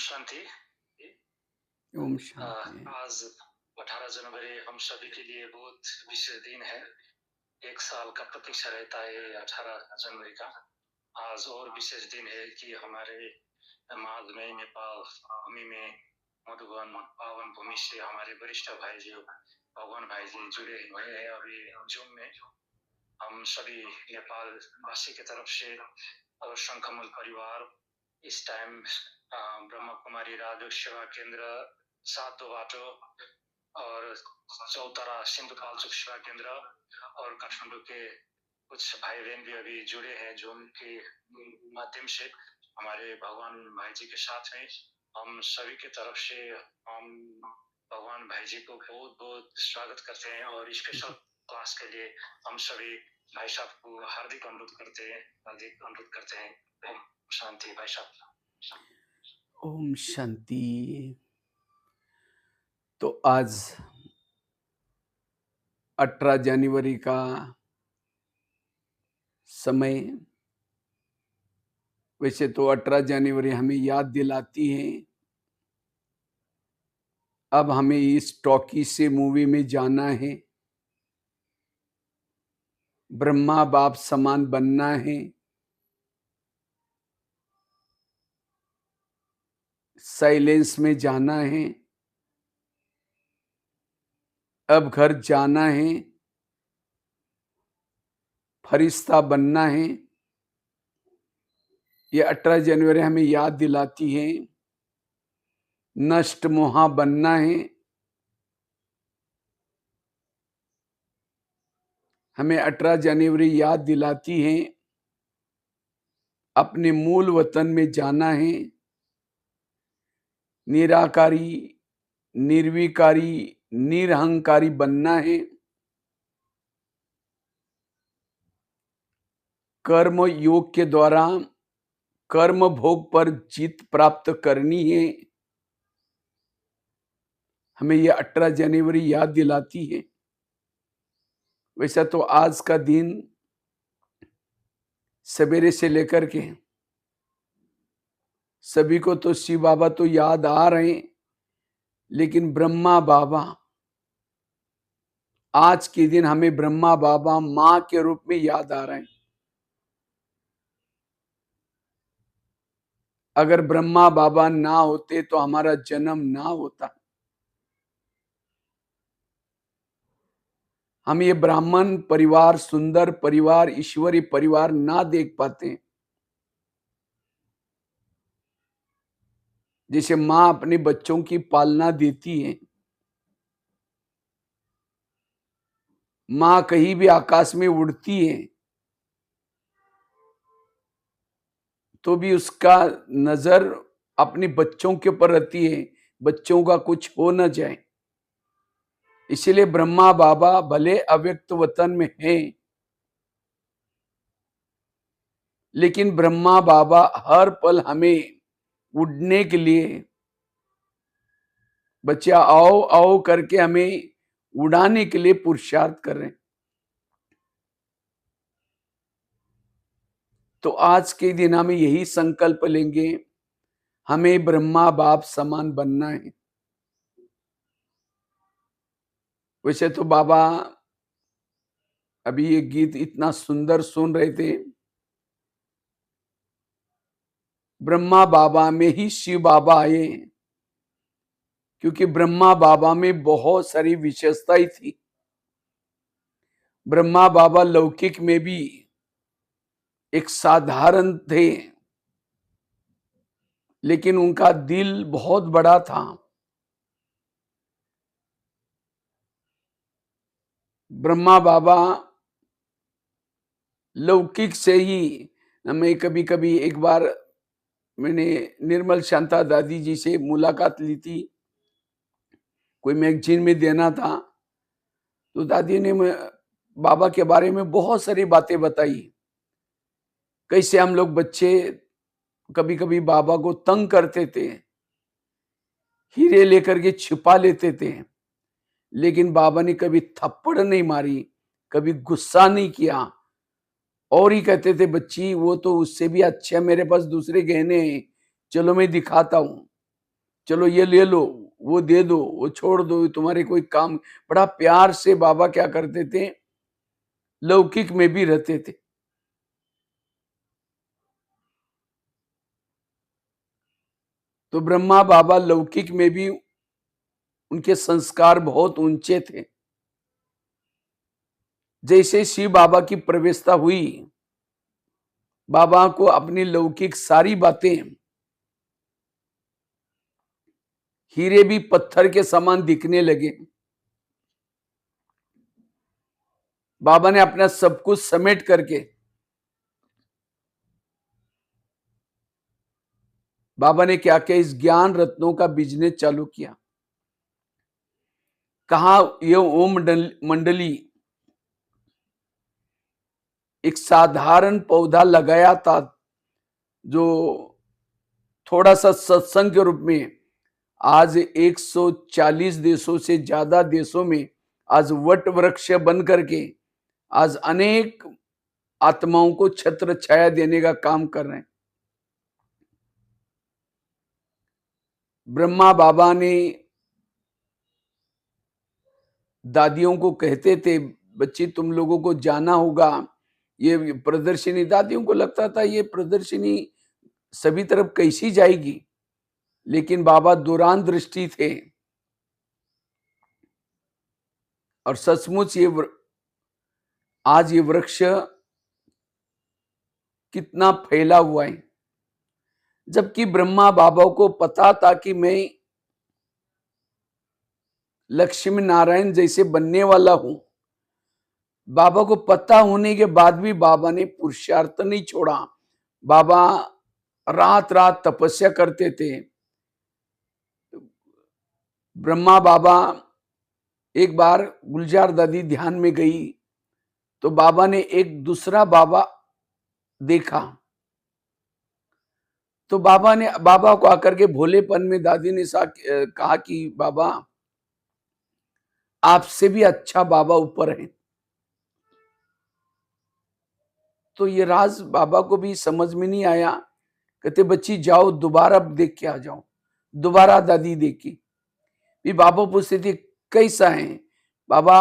शांति। ओम शांति। आज 18 जनवरी हम सभी के लिए बहुत विशेष दिन है। एक साल का प्रतीक्षा रहता है 18 जनवरी का। आज और विशेष दिन है कि हमारे माघ में नेपाल भूमि में मधुबन पावन भूमि से हमारे वरिष्ठ भाई जी भगवान भाई जी जुड़े हुए हैं। अभी जूम में हम सभी नेपाल वासी की तरफ से और शंखमल परिवार इस टाइम ब्रह्म कुमारी राजयोग सेवा केंद्र 7 बाटो और चौतारा सिंधुपाल्चोक सेवा केंद्र और काठमांडू के कुछ भाई बहन भी अभी जुड़े हैं जूम के माध्यम से हमारे भगवान भाई जी के साथ में। हम सभी के तरफ से हम भगवान भाई जी को बहुत बहुत स्वागत करते हैं और स्पेशल क्लास के लिए हम सभी भाई साहब को हार्दिक अनुरोध करते हैं। ओम शांति भाई साहब। ओम शांति। तो आज 18 जनवरी का समय, वैसे तो 18 जनवरी हमें याद दिलाती है अब हमें इस टॉकी से मूवी में जाना है, ब्रह्मा बाप समान बनना है, साइलेंस में जाना है, अब घर जाना है, फरिश्ता बनना है। ये 18 जनवरी हमें याद दिलाती है नष्ट मोहा बनना है। हमें 18 जनवरी याद दिलाती है अपने मूल वतन में जाना है, निराकारी, निर्विकारी, निरहंकारी बनना है, कर्म योग के द्वारा कर्म भोग पर जीत प्राप्त करनी है। हमें यह 18 जनवरी याद दिलाती है। वैसा तो आज का दिन सवेरे से लेकर के सभी को तो शिव बाबा तो याद आ रहे हैं, लेकिन ब्रह्मा बाबा आज के दिन हमें ब्रह्मा बाबा मां के रूप में याद आ रहे हैं। अगर ब्रह्मा बाबा ना होते तो हमारा जन्म ना होता। हम ये ब्राह्मण परिवार, सुंदर परिवार, ईश्वरी परिवार ना देख पाते। जैसे मां अपने बच्चों की पालना देती है, मां कहीं भी आकाश में उड़ती है तो भी उसका नजर अपने बच्चों के ऊपर रहती है, बच्चों का कुछ हो न जाए। इसलिए ब्रह्मा बाबा भले अव्यक्त वतन में हैं, लेकिन ब्रह्मा बाबा हर पल हमें उड़ने के लिए, बच्चा आओ आओ करके हमें उड़ाने के लिए पुरुषार्थ कर रहे हैं। तो आज के दिन हमें यही संकल्प लेंगे, हमें ब्रह्मा बाप समान बनना है। वैसे तो बाबा अभी ये गीत इतना सुंदर सुन रहे थे, ब्रह्मा बाबा में ही शिव बाबा आए, क्योंकि ब्रह्मा बाबा में बहुत सारी विशेषताएं थी। ब्रह्मा बाबा लौकिक में भी एक साधारण थे, लेकिन उनका दिल बहुत बड़ा था। ब्रह्मा बाबा लौकिक से ही, मैं कभी कभी एक बार मैंने निर्मल शांता दादी जी से मुलाकात ली थी, कोई मैगजीन में देना था, तो दादी ने बाबा के बारे में बहुत सारी बातें बताई। कैसे हम लोग बच्चे कभी कभी बाबा को तंग करते थे, हीरे लेकर के छिपा लेते थे, लेकिन बाबा ने कभी थप्पड़ नहीं मारी, कभी गुस्सा नहीं किया, और ही कहते थे बच्ची वो तो उससे भी अच्छा मेरे पास दूसरे गहने हैं, चलो मैं दिखाता हूं। चलो ये ले लो, वो दे दो, वो छोड़ दो, तुम्हारे कोई काम। बड़ा प्यार से बाबा क्या करते थे, लौकिक में भी रहते थे। तो ब्रह्मा बाबा लौकिक में भी उनके संस्कार बहुत ऊंचे थे। जैसे शिव बाबा की प्रवेशता हुई, बाबा को अपनी लौकिक सारी बातें, हीरे भी पत्थर के समान दिखने लगे। बाबा ने अपना सब कुछ समेट करके, बाबा ने क्या किया, इस ज्ञान रत्नों का बिजनेस चालू किया। कहा ये ओम मंडली एक साधारण पौधा लगाया था, जो थोड़ा सा सत्संग के रूप में आज 140 देशों से ज्यादा देशों में आज वट वृक्ष बन करके आज अनेक आत्माओं को छत्र छाया देने का काम कर रहे हैं। ब्रह्मा बाबा ने दादियों को कहते थे, बच्ची तुम लोगों को जाना होगा, ये प्रदर्शनी। दादियों को लगता था ये प्रदर्शनी सभी तरफ कैसी जाएगी, लेकिन बाबा दूरान दृष्टि थे और सचमुच आज ये वृक्ष कितना फैला हुआ है। जबकि ब्रह्मा बाबा को पता था कि मैं लक्ष्मी नारायण जैसे बनने वाला हूं, बाबा को पता होने के बाद भी बाबा ने पुरुषार्थ नहीं छोड़ा। बाबा रात रात तपस्या करते थे। ब्रह्मा बाबा एक बार गुलजार दादी ध्यान में गई तो बाबा ने एक दूसरा बाबा देखा। तो बाबा को आकर के भोलेपन में दादी ने कहा कि बाबा आपसे भी अच्छा बाबा ऊपर है। तो ये राज बाबा को भी समझ में नहीं आया। कहते बच्ची जाओ दोबारा देख के आ जाओ। दोबारा दादी देखी, भी बाबा पूछते थे कैसा है बाबा,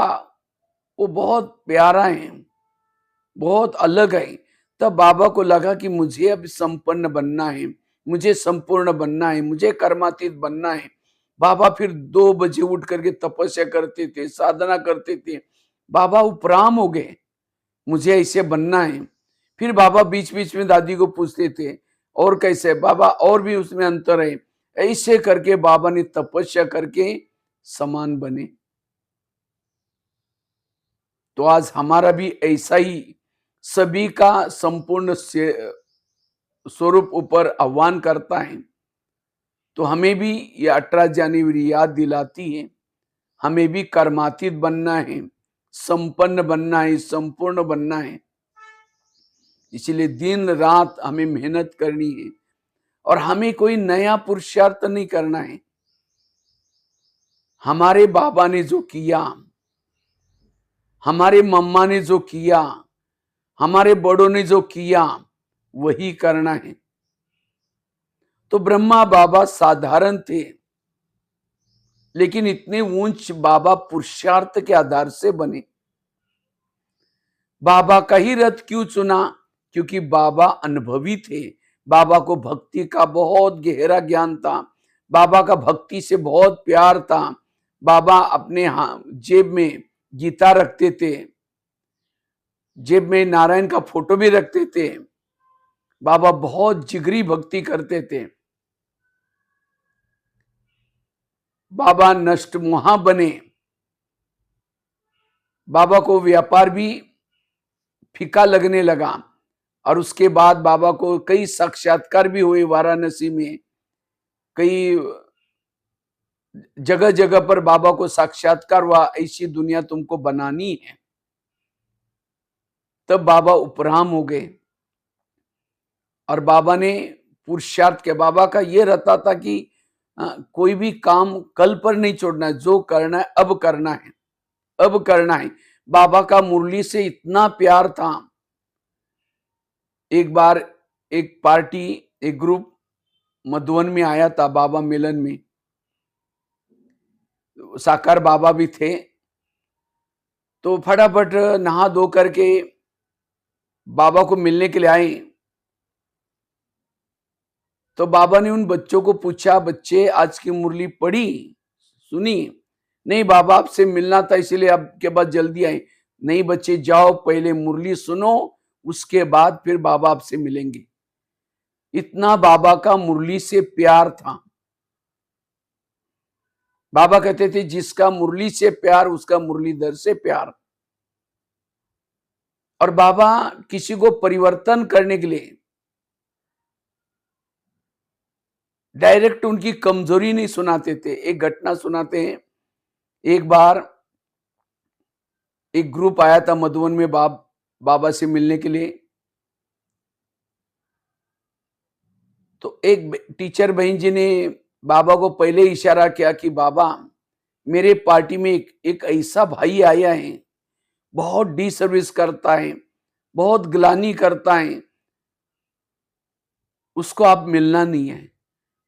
वो बहुत प्यारा है, बहुत अलग है। तब बाबा को लगा कि मुझे अब संपन्न बनना है, मुझे संपूर्ण बनना है, मुझे कर्मातीत बनना है। बाबा फिर 2 बजे उठ करके तपस्या करते थे, साधना करते थे। बाबा उपराम हो गए, मुझे ऐसे बनना है। फिर बाबा बीच बीच में दादी को पूछते थे और कैसे बाबा, और भी उसमें अंतर है। ऐसे करके बाबा ने तपस्या करके समान बने। तो आज हमारा भी ऐसा ही सभी का संपूर्ण स्वरूप ऊपर आह्वान करता है। तो हमें भी ये 18 जनवरी याद दिलाती है, हमें भी कर्मातीत बनना है, संपन्न बनना है, संपूर्ण बनना है। इसलिए दिन रात हमें मेहनत करनी है और हमें कोई नया पुरुषार्थ नहीं करना है। हमारे बाबा ने जो किया, हमारे मम्मा ने जो किया, हमारे बड़ों ने जो किया, वही करना है। तो ब्रह्मा बाबा साधारण थे, लेकिन इतने ऊंच बाबा पुरुषार्थ के आधार से बने। बाबा का ही रथ क्यों चुना? क्योंकि बाबा अनुभवी थे। बाबा को भक्ति का बहुत गहरा ज्ञान था, बाबा का भक्ति से बहुत प्यार था। बाबा अपने जेब में गीता रखते थे, जेब में नारायण का फोटो भी रखते थे। बाबा बहुत जिगरी भक्ति करते थे। बाबा नष्ट मोहा बने। बाबा को व्यापार भी फीका लगने लगा और उसके बाद बाबा को कई साक्षात्कार भी हुए। वाराणसी में कई जगह जगह पर बाबा को साक्षात्कार हुआ, ऐसी दुनिया तुमको बनानी है। तब बाबा उपराम हो गए और बाबा ने पुरुषार्थ के, बाबा का ये रहता था कि कोई भी काम कल पर नहीं छोड़ना है, जो करना है अब करना है, अब करना है। बाबा का मुरली से इतना प्यार था। एक बार एक पार्टी, एक ग्रुप मधुबन में आया था बाबा मिलन में। साकार बाबा भी थे। तो फटाफट नहा धो करके बाबा को मिलने के लिए आए। तो बाबा ने उन बच्चों को पूछा, बच्चे आज की मुरली पढ़ी, सुनी? नहीं बाबा, आपसे मिलना था इसीलिए आपके पास जल्दी आए। नहीं बच्चे, जाओ पहले मुरली सुनो, उसके बाद फिर बाबा आपसे मिलेंगे। इतना बाबा का मुरली से प्यार था। बाबा कहते थे, जिसका मुरली से प्यार उसका मुरलीधर से प्यार। और बाबा किसी को परिवर्तन करने के लिए डायरेक्ट उनकी कमजोरी नहीं सुनाते थे। एक घटना सुनाते हैं। एक बार एक ग्रुप आया था मधुबन में बाबा से मिलने के लिए। तो एक टीचर बहन जी ने बाबा को पहले इशारा किया कि बाबा, मेरे पार्टी में एक ऐसा भाई आया है, बहुत डी सर्विस करता है, बहुत ग्लानी करता है, उसको आप मिलना नहीं है।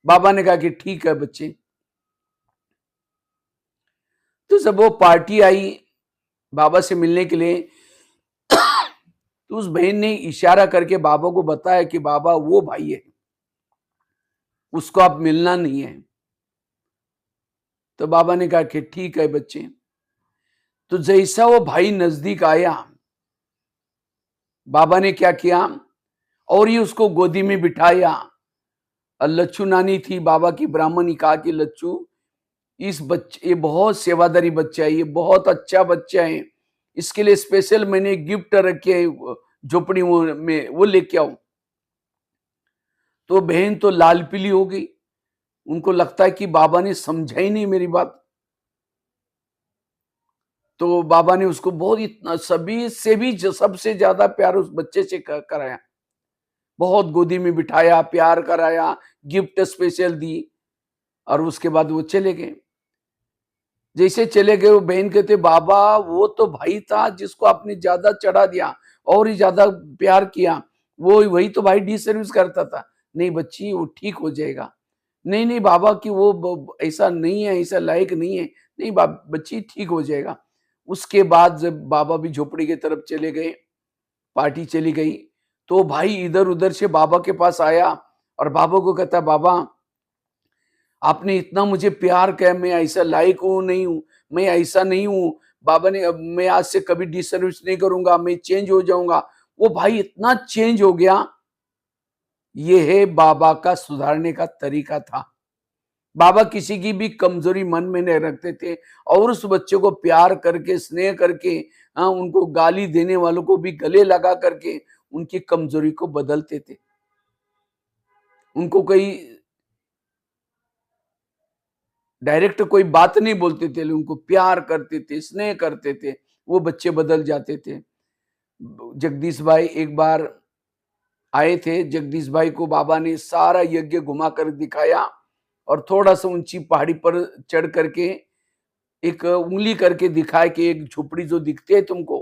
बाबा ने कहा कि ठीक है बच्चे। तो जब वो पार्टी आई बाबा से मिलने के लिए, तो उस बहन ने इशारा करके बाबा को बताया कि बाबा वो भाई है, उसको आप मिलना नहीं है। तो बाबा ने कहा कि ठीक है बच्चे। तो जैसा वो भाई नजदीक आया, बाबा ने क्या किया, और ये उसको गोदी में बिठाया। और लच्छू नानी थी बाबा की ब्राह्मणी, कहा कि लच्छू, इस बच्चे, ये बहुत सेवादारी बच्चा है, ये बहुत अच्छा बच्चा है, इसके लिए स्पेशल मैंने गिफ्ट रखे है झोपड़ी में, वो लेके आओ। तो बहन तो लाल पीली हो गई। उनको लगता है कि बाबा ने समझा ही नहीं मेरी बात। तो बाबा ने उसको बहुत, इतना सभी से भी सबसे ज्यादा प्यार उस बच्चे से कराया। बहुत गोदी में बिठाया, प्यार कराया, गिफ्ट स्पेशल दी। और उसके बाद वो चले गए। जैसे चले गए, वो बहन कहते, बाबा वो तो भाई था जिसको आपने ज्यादा चढ़ा दिया और ही ज्यादा प्यार किया, वो वही तो भाई डी सर्विस करता था। नहीं बच्ची, वो ठीक हो जाएगा। नहीं नहीं बाबा की वो ऐसा नहीं है, ऐसा लायक नहीं है। नहीं बच्ची ठीक हो जाएगा। उसके बाद जब बाबा भी झोपड़ी की तरफ चले गए, पार्टी चली गई, तो भाई इधर उधर से बाबा के पास आया और बाबा को कहता, बाबा आपने इतना मुझे प्यार किया, मैं ऐसा लायक हूं नहीं हूं, मैं ऐसा नहीं हूं। बाबा ने, अब मैं आज से कभी डी सर्विस नहीं करूंगा, मैं चेंज हो जाऊंगा। वो भाई इतना चेंज हो गया। ये है बाबा का सुधारने का तरीका था। बाबा किसी की भी कमजोरी मन में नहीं रखते थे और उस बच्चे को प्यार करके, स्नेह करके, उनको गाली देने वालों को भी गले लगा करके उनकी कमजोरी को बदलते थे। उनको कोई डायरेक्ट कोई बात नहीं बोलते थे, उनको प्यार करते थे, स्नेह करते थे, वो बच्चे बदल जाते थे। जगदीश भाई एक बार आए थे। जगदीश भाई को बाबा ने सारा यज्ञ घुमा कर दिखाया और थोड़ा सा ऊंची पहाड़ी पर चढ़ करके एक उंगली करके दिखाया कि एक झोपड़ी जो दिखती है तुमको,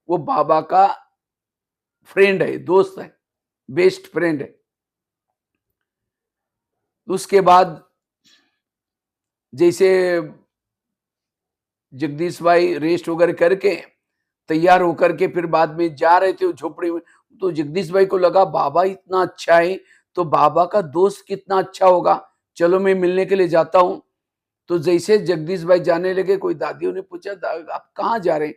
वो बाबा का फ्रेंड है, दोस्त है, बेस्ट फ्रेंड है। उसके बाद जैसे जगदीश भाई रेस्ट वगैरह करके तैयार होकर के फिर बाद में जा रहे थे झोपड़ी में, तो जगदीश भाई को लगा बाबा इतना अच्छा है तो बाबा का दोस्त कितना अच्छा होगा, चलो मैं मिलने के लिए जाता हूं। तो जैसे जगदीश भाई जाने लगे, कोई दादियों ने पूछा, आप कहाँ जा रहे हैं?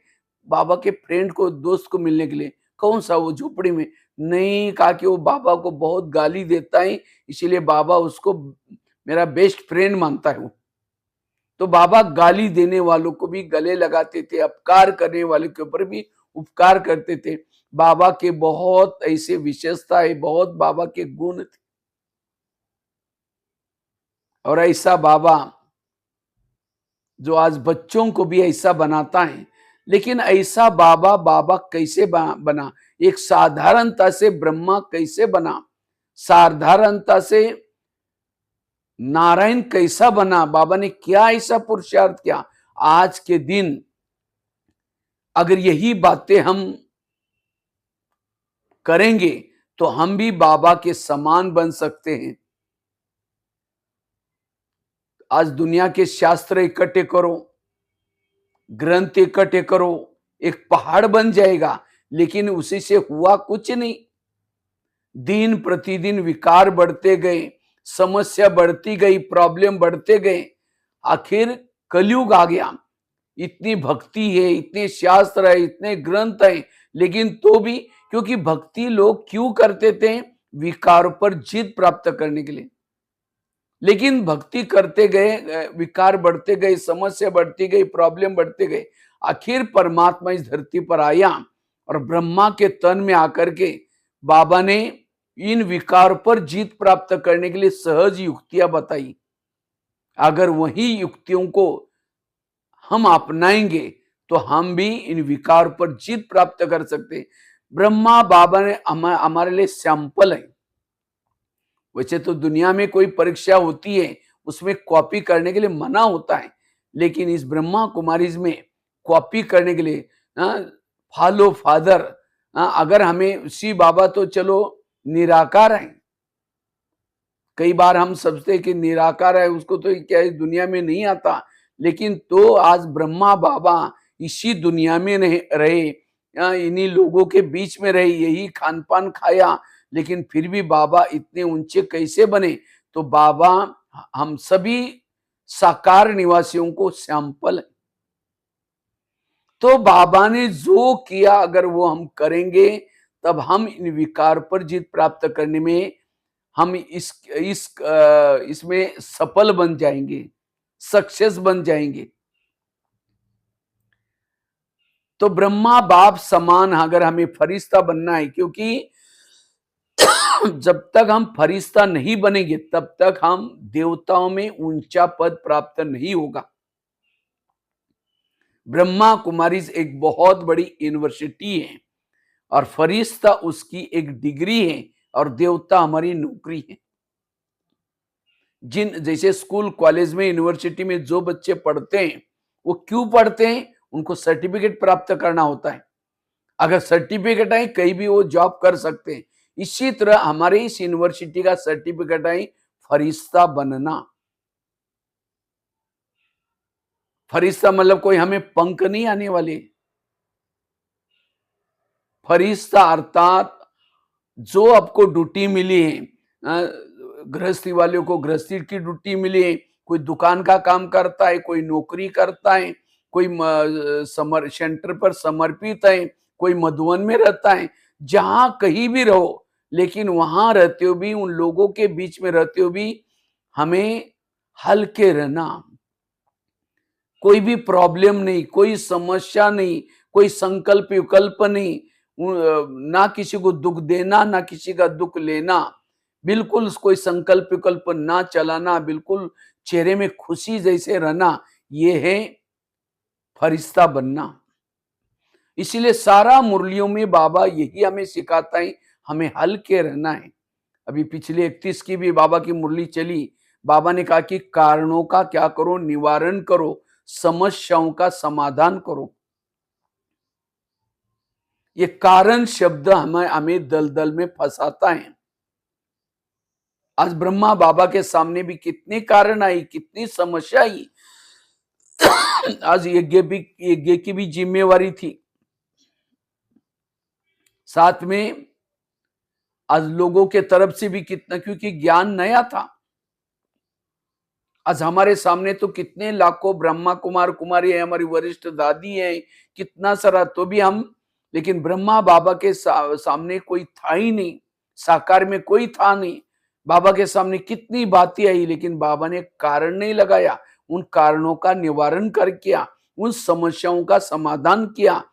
बाबा के फ्रेंड को, दोस्त को मिलने के लिए। कौन सा? वो झोपड़ी में। नहीं, कहा कि वो बाबा को बहुत गाली देता है, इसीलिए बाबा उसको मेरा बेस्ट फ्रेंड मानता है। वो तो बाबा गाली देने वालों को भी गले लगाते थे, अपकार करने वाले के ऊपर भी उपकार करते थे। बाबा के बहुत ऐसे विशेषता है, बहुत बाबा के गुण थे। और ऐसा बाबा जो आज बच्चों को भी ऐसा बनाता है। लेकिन ऐसा बाबा, बाबा कैसे बना? एक साधारणता से ब्रह्मा कैसे बना? साधारणता से नारायण कैसा बना? बाबा ने क्या ऐसा पुरुषार्थ किया? आज के दिन अगर यही बातें हम करेंगे तो हम भी बाबा के समान बन सकते हैं। आज दुनिया के शास्त्र इकट्ठे करो, ग्रंथ इकट्ठे करो, एक पहाड़ बन जाएगा, लेकिन उसी से हुआ कुछ नहीं। दिन प्रतिदिन विकार बढ़ते गए, समस्या बढ़ती गई, प्रॉब्लम बढ़ते गए, आखिर कलयुग आ गया। इतनी भक्ति है, इतने शास्त्र है, इतने ग्रंथ हैं, लेकिन तो भी, क्योंकि भक्ति लोग क्यों करते थे? विकार पर जीत प्राप्त करने के लिए। लेकिन भक्ति करते गए, विकार बढ़ते गए, समस्या बढ़ती गई, प्रॉब्लम बढ़ते गए, आखिर परमात्मा इस धरती पर आया और ब्रह्मा के तन में आकर के बाबा ने इन विकार पर जीत प्राप्त करने के लिए सहज युक्तियां बताई। अगर वही युक्तियों को हम अपनाएंगे तो हम भी इन विकार पर जीत प्राप्त कर सकते। ब्रह्मा बाबा ने हमारे लिए सैंपल है। वैसे तो दुनिया में कोई परीक्षा होती है, उसमें कॉपी करने के लिए मना होता है, लेकिन इस ब्रह्मा कुमारीज में कॉपी करने के लिए फॉलो फादर, अगर हमें श्री बाबा तो चलो निराकार है, कई बार हम समझते कि निराकार है, उसको तो क्या इस दुनिया में नहीं आता, लेकिन तो आज ब्रह्मा बाबा इसी दुनिया में रहे, इन्हीं लोगों के बीच में रहे, यही खान पान खाया, लेकिन फिर भी बाबा इतने ऊंचे कैसे बने? तो बाबा हम सभी साकार निवासियों को सैंपल है। तो बाबा ने जो किया अगर वो हम करेंगे, तब हम इन विकार पर जीत प्राप्त करने में हम इसमें सफल बन जाएंगे, सक्सेस बन जाएंगे। तो ब्रह्मा बाप समान अगर हमें फरिश्ता बनना है, क्योंकि जब तक हम फरिश्ता नहीं बनेंगे तब तक हम देवताओं में ऊंचा पद प्राप्त नहीं होगा। ब्रह्मा कुमारीज एक बहुत बड़ी यूनिवर्सिटी है और फरिश्ता उसकी एक डिग्री है और देवता हमारी नौकरी है। जैसे स्कूल कॉलेज में यूनिवर्सिटी में जो बच्चे पढ़ते हैं वो क्यों पढ़ते हैं? उनको सर्टिफिकेट प्राप्त करना होता है। अगर सर्टिफिकेट है कहीं भी वो जॉब कर सकते हैं। इसी तरह हमारे इस यूनिवर्सिटी का सर्टिफिकेट है फरिश्ता बनना। फरिश्ता मतलब कोई हमें पंख नहीं आने वाले। फरिश्ता अर्थात जो आपको ड्यूटी मिली है, गृहस्थी वालों को गृहस्थी की ड्यूटी मिली है, कोई दुकान का काम करता है, कोई नौकरी करता है, कोई सेंटर पर समर्पित है, कोई मधुवन में रहता है, जहां कहीं भी रहो, लेकिन वहां रहते हो भी, उन लोगों के बीच में रहते हो भी हमें हल्के रहना। कोई भी प्रॉब्लम नहीं, कोई समस्या नहीं, कोई संकल्प विकल्प नहीं, ना किसी को दुख देना ना किसी का दुख लेना, बिल्कुल कोई संकल्प विकल्प ना चलाना, बिल्कुल चेहरे में खुशी जैसे रहना, ये है फरिश्ता बनना। इसीलिए सारा मुरलियों में बाबा यही हमें सिखाता है, हमें हल्के रहना है। अभी पिछले 31 की भी बाबा की मुरली चली, बाबा ने कहा कि कारणों का क्या करो? निवारण करो, समस्याओं का समाधान करो। ये कारण शब्द हमें दलदल में फंसाता है। आज ब्रह्मा बाबा के सामने भी कितने कारण आई, कितनी समस्या आई। आज यज्ञ की भी जिम्मेवारी थी, साथ में आज लोगों के तरफ से भी कितना, क्योंकि ज्ञान नया था। आज हमारे सामने तो कितने लाखों ब्रह्मा कुमार कुमारी है, हमारी वरिष्ठ दादी है, कितना सारा, तो भी हम, लेकिन ब्रह्मा बाबा के सामने कोई था ही नहीं, साकार में कोई था नहीं। बाबा के सामने कितनी बातें आई, लेकिन बाबा ने कारण नहीं लगाया, उन कारणों का निवारण कर किया, उन समस्याओं का समाधान किया।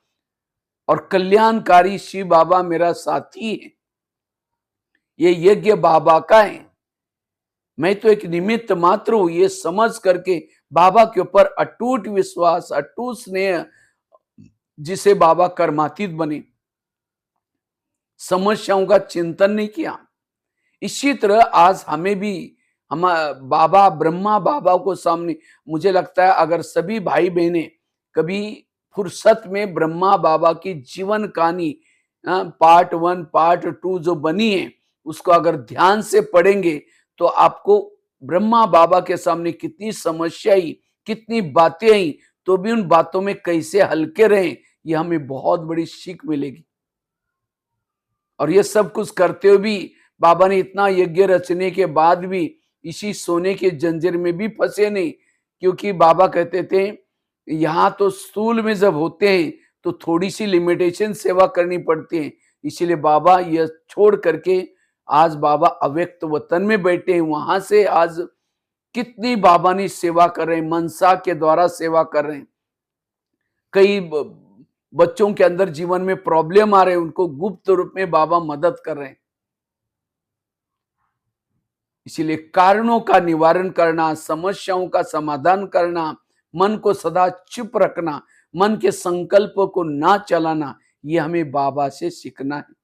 और कल्याणकारी शिव बाबा मेरा साथी है, ये यज्ञ बाबा का है, मैं तो एक निमित्त मात्र हूं, ये समझ करके बाबा के ऊपर अटूट विश्वास, अटूट स्नेह, जिसे बाबा कर्मातीत बने, समस्याओं का चिंतन नहीं किया। इसी तरह आज हमें भी हम बाबा ब्रह्मा बाबा को सामने, मुझे लगता है अगर सभी भाई बहनें कभी फुर्सत में ब्रह्मा बाबा की जीवन कहानी पार्ट 1 पार्ट 2 जो बनी है उसको अगर ध्यान से पढ़ेंगे तो आपको ब्रह्मा बाबा के सामने कितनी समस्या आई, कितनी बातें आई, तो भी उन बातों में कैसे हल्के रहें, ये हमें बहुत बड़ी सीख मिलेगी। और ये सब कुछ करते हुए भी बाबा ने इतना यज्ञ रचने के बाद भी इसी सोने के जंजीर में भी फंसे नहीं, क्योंकि बाबा कहते थे यहां तो स्थूल में जब होते हैं तो थोड़ी सी लिमिटेशन सेवा करनी पड़ती है, इसीलिए बाबा यह छोड़ करके आज बाबा अव्यक्त वतन में बैठे हैं। वहां से आज कितनी बाबा ने सेवा कर रहे हैं, मनसा के द्वारा सेवा कर रहे हैं। कई बच्चों के अंदर जीवन में प्रॉब्लम आ रहे हैं, उनको गुप्त रूप में बाबा मदद कर रहे हैं। इसीलिए कारणों का निवारण करना, समस्याओं का समाधान करना, मन को सदा चुप रखना, मन के संकल्प को ना चलाना, ये हमें बाबा से सीखना है।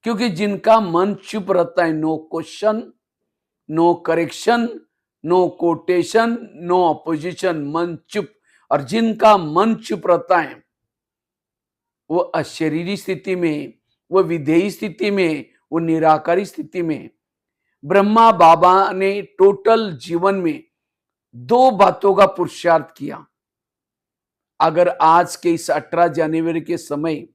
क्योंकि जिनका मन चुप रहता है, no question, no correction, no quotation, no opposition, मन चुप। और जिनका मन चुप रहता है वो अशरीरी स्थिति में, वो विधेयी स्थिति में, वो निराकारी स्थिति में। ब्रह्मा बाबा ने टोटल जीवन में 2 बातों का पुरुषार्थ किया। अगर आज के इस 18 जनवरी के समय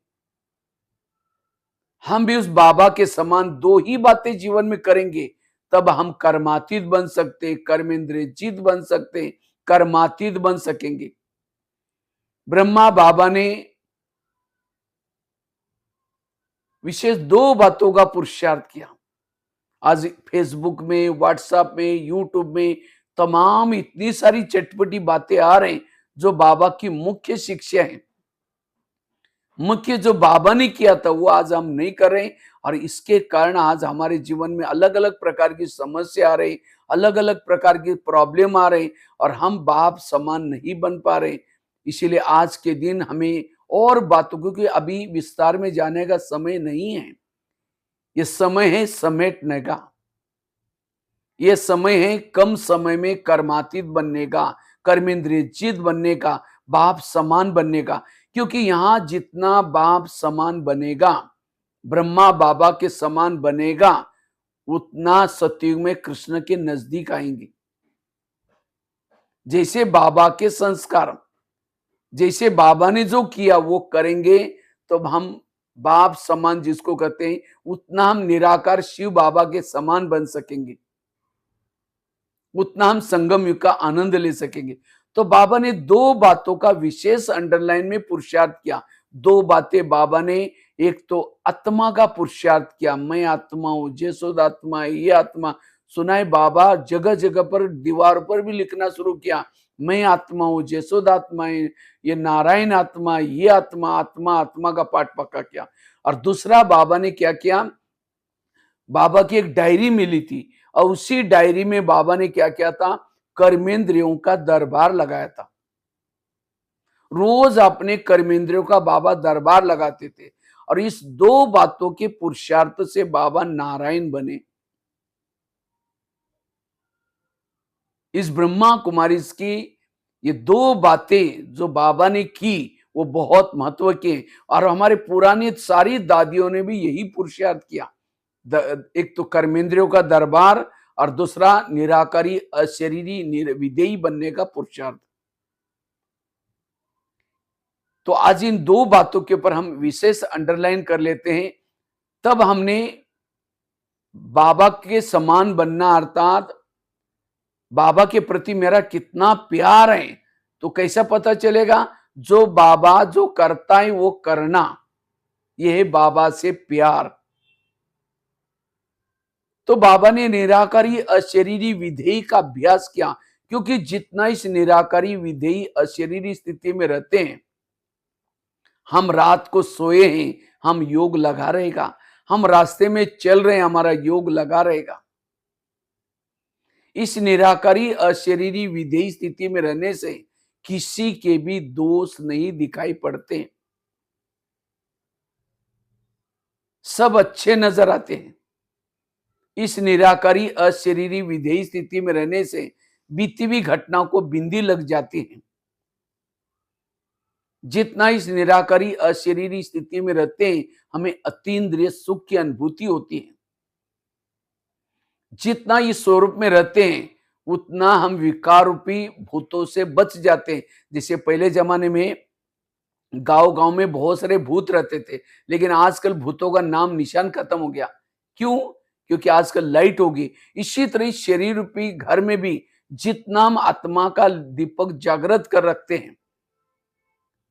हम भी उस बाबा के समान 2 ही बातें जीवन में करेंगे, तब हम कर्मातीत बन सकते, कर्मेंद्रियजीत बन सकते, कर्मातीत बन सकेंगे। ब्रह्मा बाबा ने विशेष 2 बातों का पुरुषार्थ किया। आज फेसबुक में, व्हाट्सएप में, यूट्यूब में तमाम इतनी सारी चटपटी बातें आ रही हैं जो बाबा की मुख्य शिक्षा है। मुख्य जो बाबा ने किया था वो आज हम नहीं कर रहे, और इसके कारण आज हमारे जीवन में अलग अलग प्रकार की समस्या आ रही, अलग अलग प्रकार की प्रॉब्लम आ रही, और हम बाप समान नहीं बन पा रहे। इसीलिए आज के दिन हमें और बातों, क्योंकि अभी विस्तार में जाने का समय नहीं है, ये समय है समेटने का, ये समय है कम समय में कर्मातीत बनने का, कर्मेंद्रियजीत बनने का, बाप समान बनने का। क्योंकि यहां जितना बाप समान बनेगा, ब्रह्मा बाबा के समान बनेगा, उतना सतयुग में कृष्ण के नजदीक आएंगे। जैसे बाबा के संस्कार, जैसे बाबा ने जो किया वो करेंगे, तो हम बाप समान जिसको कहते हैं, उतना हम निराकार शिव बाबा के समान बन सकेंगे, उतना हम संगम युग का आनंद ले सकेंगे। तो बाबा ने 2 बातों का विशेष अंडरलाइन में पुरुषार्थ किया। 2 बातें बाबा ने, एक तो आत्मा का पुरुषार्थ किया, मैं आत्मा हूं, जयसोद आत्मा है, ये आत्मा सुनाए। बाबा जगह जगह पर दीवार पर भी लिखना शुरू किया, मैं आत्मा हूं, जयसोद आत्मा है, ये नारायण आत्मा, ये आत्मा, आत्मा आत्मा का पाठ पक्का किया। और दूसरा बाबा ने क्या किया, बाबा की एक डायरी मिली थी, और उसी डायरी में बाबा ने क्या किया था, कर्मेंद्रियों का दरबार लगाया था। रोज अपने कर्मेंद्रियों का बाबा दरबार लगाते थे, और इस 2 बातों के पुरुषार्थ से बाबा नारायण बने। इस ब्रह्मा कुमारी की ये 2 बातें जो बाबा ने की वो बहुत महत्व की हैं, और हमारे पुरानी सारी दादियों ने भी यही पुरुषार्थ किया। एक तो कर्मेंद्रियों का दरबार, और दूसरा निराकारी अशरीरी विधेयी बनने का पुरुषार्थ। तो आज इन 2 बातों के ऊपर हम विशेष अंडरलाइन कर लेते हैं। तब हमने बाबा के समान बनना, अर्थात बाबा के प्रति मेरा कितना प्यार है, तो कैसा पता चलेगा, जो बाबा जो करता है वो करना, यह है बाबा से प्यार। तो बाबा ने निराकारी अशरीरी विधेयी का अभ्यास किया, क्योंकि जितना इस निराकारी विधेयी अशरीरी स्थिति में रहते हैं, हम रात को सोए हैं, हम योग लगा रहेगा, हम रास्ते में चल रहे हैं, हमारा योग लगा रहेगा। इस निराकारी अशरीरी विधेयी स्थिति में रहने से किसी के भी दोष नहीं दिखाई पड़ते, सब अच्छे नजर आते हैं। इस निराकारी अशरीरी विधेयी स्थिति में रहने से बीती हुई घटनाओं को बिंदी लग जाती है। जितना इस निराकारी अशरीरी स्थिति में रहते हैं, हमें अतीन्द्रिय सुख की अनुभूति होती है। जितना इस स्वरूप में रहते हैं उतना हम विकार रूपी भूतों से बच जाते हैं। जैसे पहले जमाने में गांव गांव में बहुत सारे भूत रहते थे, लेकिन आजकल भूतों का नाम निशान खत्म हो गया। क्यों? क्योंकि आजकल लाइट होगी। इसी तरह इस शरीर रूपी घर में भी जितना हम आत्मा का दीपक जागृत कर रखते हैं,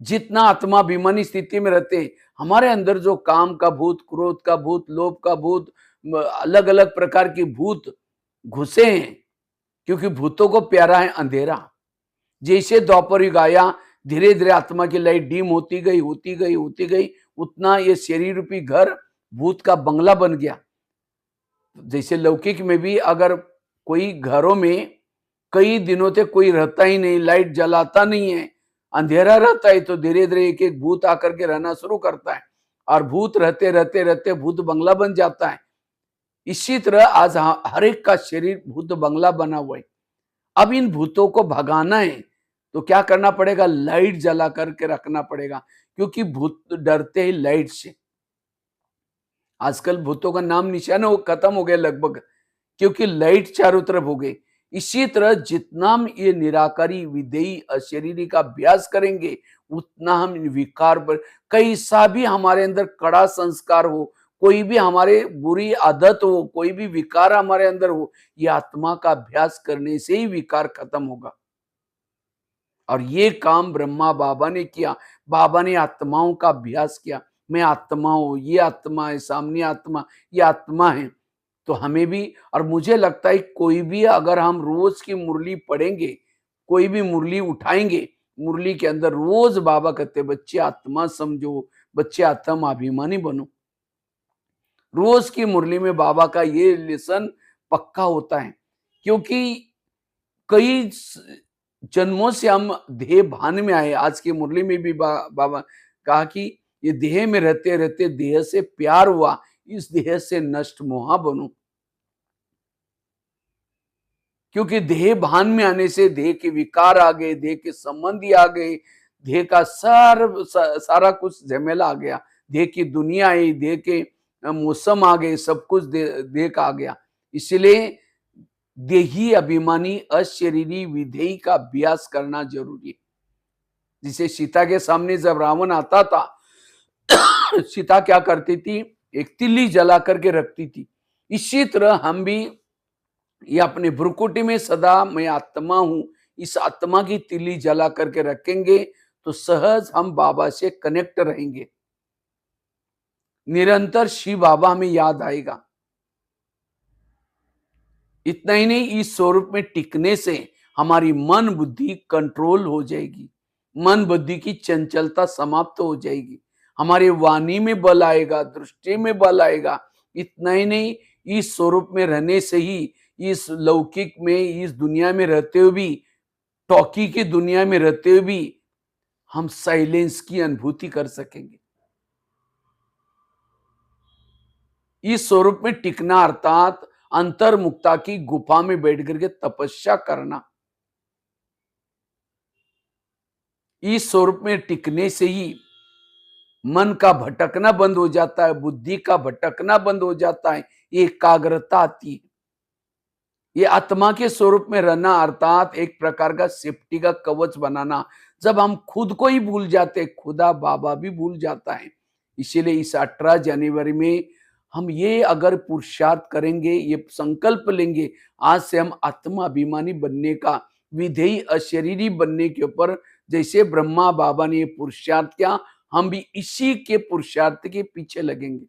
जितना आत्मा अभिमानी स्थिति में रहते हैं, हमारे अंदर जो काम का भूत, क्रोध का भूत, लोभ का भूत, अलग अलग प्रकार के भूत घुसे हैं, क्योंकि भूतों को प्यारा है अंधेरा। जैसे द्वापर युग आया, धीरे धीरे आत्मा की लाइट डीम होती गई, होती गई, होती गई, उतना ये शरीर रूपी घर भूत का बंगला बन गया। जैसे लौकिक में भी अगर कोई घरों में कई दिनों तक कोई रहता ही नहीं, लाइट जलाता नहीं है, अंधेरा रहता है, तो धीरे धीरे एक एक भूत आकर के रहना शुरू करता है और भूत रहते रहते रहते भूत बंगला बन जाता है। इसी तरह आज हर एक का शरीर भूत बंगला बना हुआ है। अब इन भूतों को भगाना है तो क्या करना पड़ेगा? लाइट जला करके रखना पड़ेगा, क्योंकि भूत डरते हैं लाइट से। आजकल भूतों का नाम निशान हो खत्म हो गया लगभग, क्योंकि लाइट चारों तरफ हो गई। इसी तरह जितना हम ये निराकारी विधेयी अशरीरी का अभ्यास करेंगे, उतना हम विकार पर, कैसा भी हमारे अंदर कड़ा संस्कार हो, कोई भी हमारे बुरी आदत हो, कोई भी विकार हमारे अंदर हो, ये आत्मा का अभ्यास करने से ही विकार खत्म होगा। और ये काम ब्रह्मा बाबा ने किया। बाबा ने आत्माओं का अभ्यास किया। मैं आत्मा हूं, ये आत्मा है, सामने आत्मा, ये आत्मा है। तो हमें भी, और मुझे लगता है कोई भी अगर हम रोज की मुरली पढ़ेंगे, कोई भी मुरली उठाएंगे, मुरली के अंदर रोज बाबा कहते बच्चे आत्मा समझो, बच्चे आत्मा अभिमानी बनो। रोज की मुरली में बाबा का ये लेसन पक्का होता है, क्योंकि कई जन्मों से हम देह भान में आए। आज की मुरली में भी बाबा कहा कि ये देह में रहते रहते देह से प्यार हुआ, इस देह से नष्ट मोहा बनो। क्योंकि देह भान में आने से देह के विकार आ गए, देह के संबंधी आ गए, देह का सारा कुछ झमेला आ गया, देह की दुनिया आई, देह के मौसम आ गए, सब कुछ देह का आ गया। इसलिए देही अभिमानी अशरीरी विधेयी का अभ्यास करना जरूरी है। जिसे सीता के सामने जब रावण आता था, सीता क्या करती थी? एक तिल्ली जला करके रखती थी। इसी तरह हम भी ये अपने भ्रुकुटी में सदा मैं आत्मा हूं, इस आत्मा की तिल्ली जला करके रखेंगे तो सहज हम बाबा से कनेक्ट रहेंगे। निरंतर शिव बाबा हमें याद आएगा। इतना ही नहीं, इस स्वरूप में टिकने से हमारी मन बुद्धि कंट्रोल हो जाएगी, मन बुद्धि की चंचलता समाप्त हो जाएगी, हमारे वाणी में बल आएगा, दृष्टि में बल आएगा। इतना ही नहीं, इस स्वरूप में रहने से ही इस लौकिक में, इस दुनिया में रहते हुए भी, टॉकी की दुनिया में रहते हुए भी हम साइलेंस की अनुभूति कर सकेंगे। इस स्वरूप में टिकना अर्थात अंतर्मुक्ता की गुफा में बैठ करके तपस्या करना। इस स्वरूप में टिकने से ही मन का भटकना बंद हो जाता है, बुद्धि का भटकना बंद हो जाता है, एकाग्रता आती है। ये आत्मा के स्वरूप में रहना अर्थात एक प्रकार का सेफ्टी का कवच बनाना। जब हम खुद को ही भूल जाते, खुदा बाबा भी भूल जाता है। इसीलिए इस 18 जनवरी में हम ये अगर पुरुषार्थ करेंगे, ये संकल्प लेंगे, आज से हम आत्मा अभिमानी बनने का, विधेयी अशरीरी बनने के ऊपर जैसे ब्रह्मा बाबा ने ये पुरुषार्थ किया, हम भी इसी के पुरुषार्थ के पीछे लगेंगे।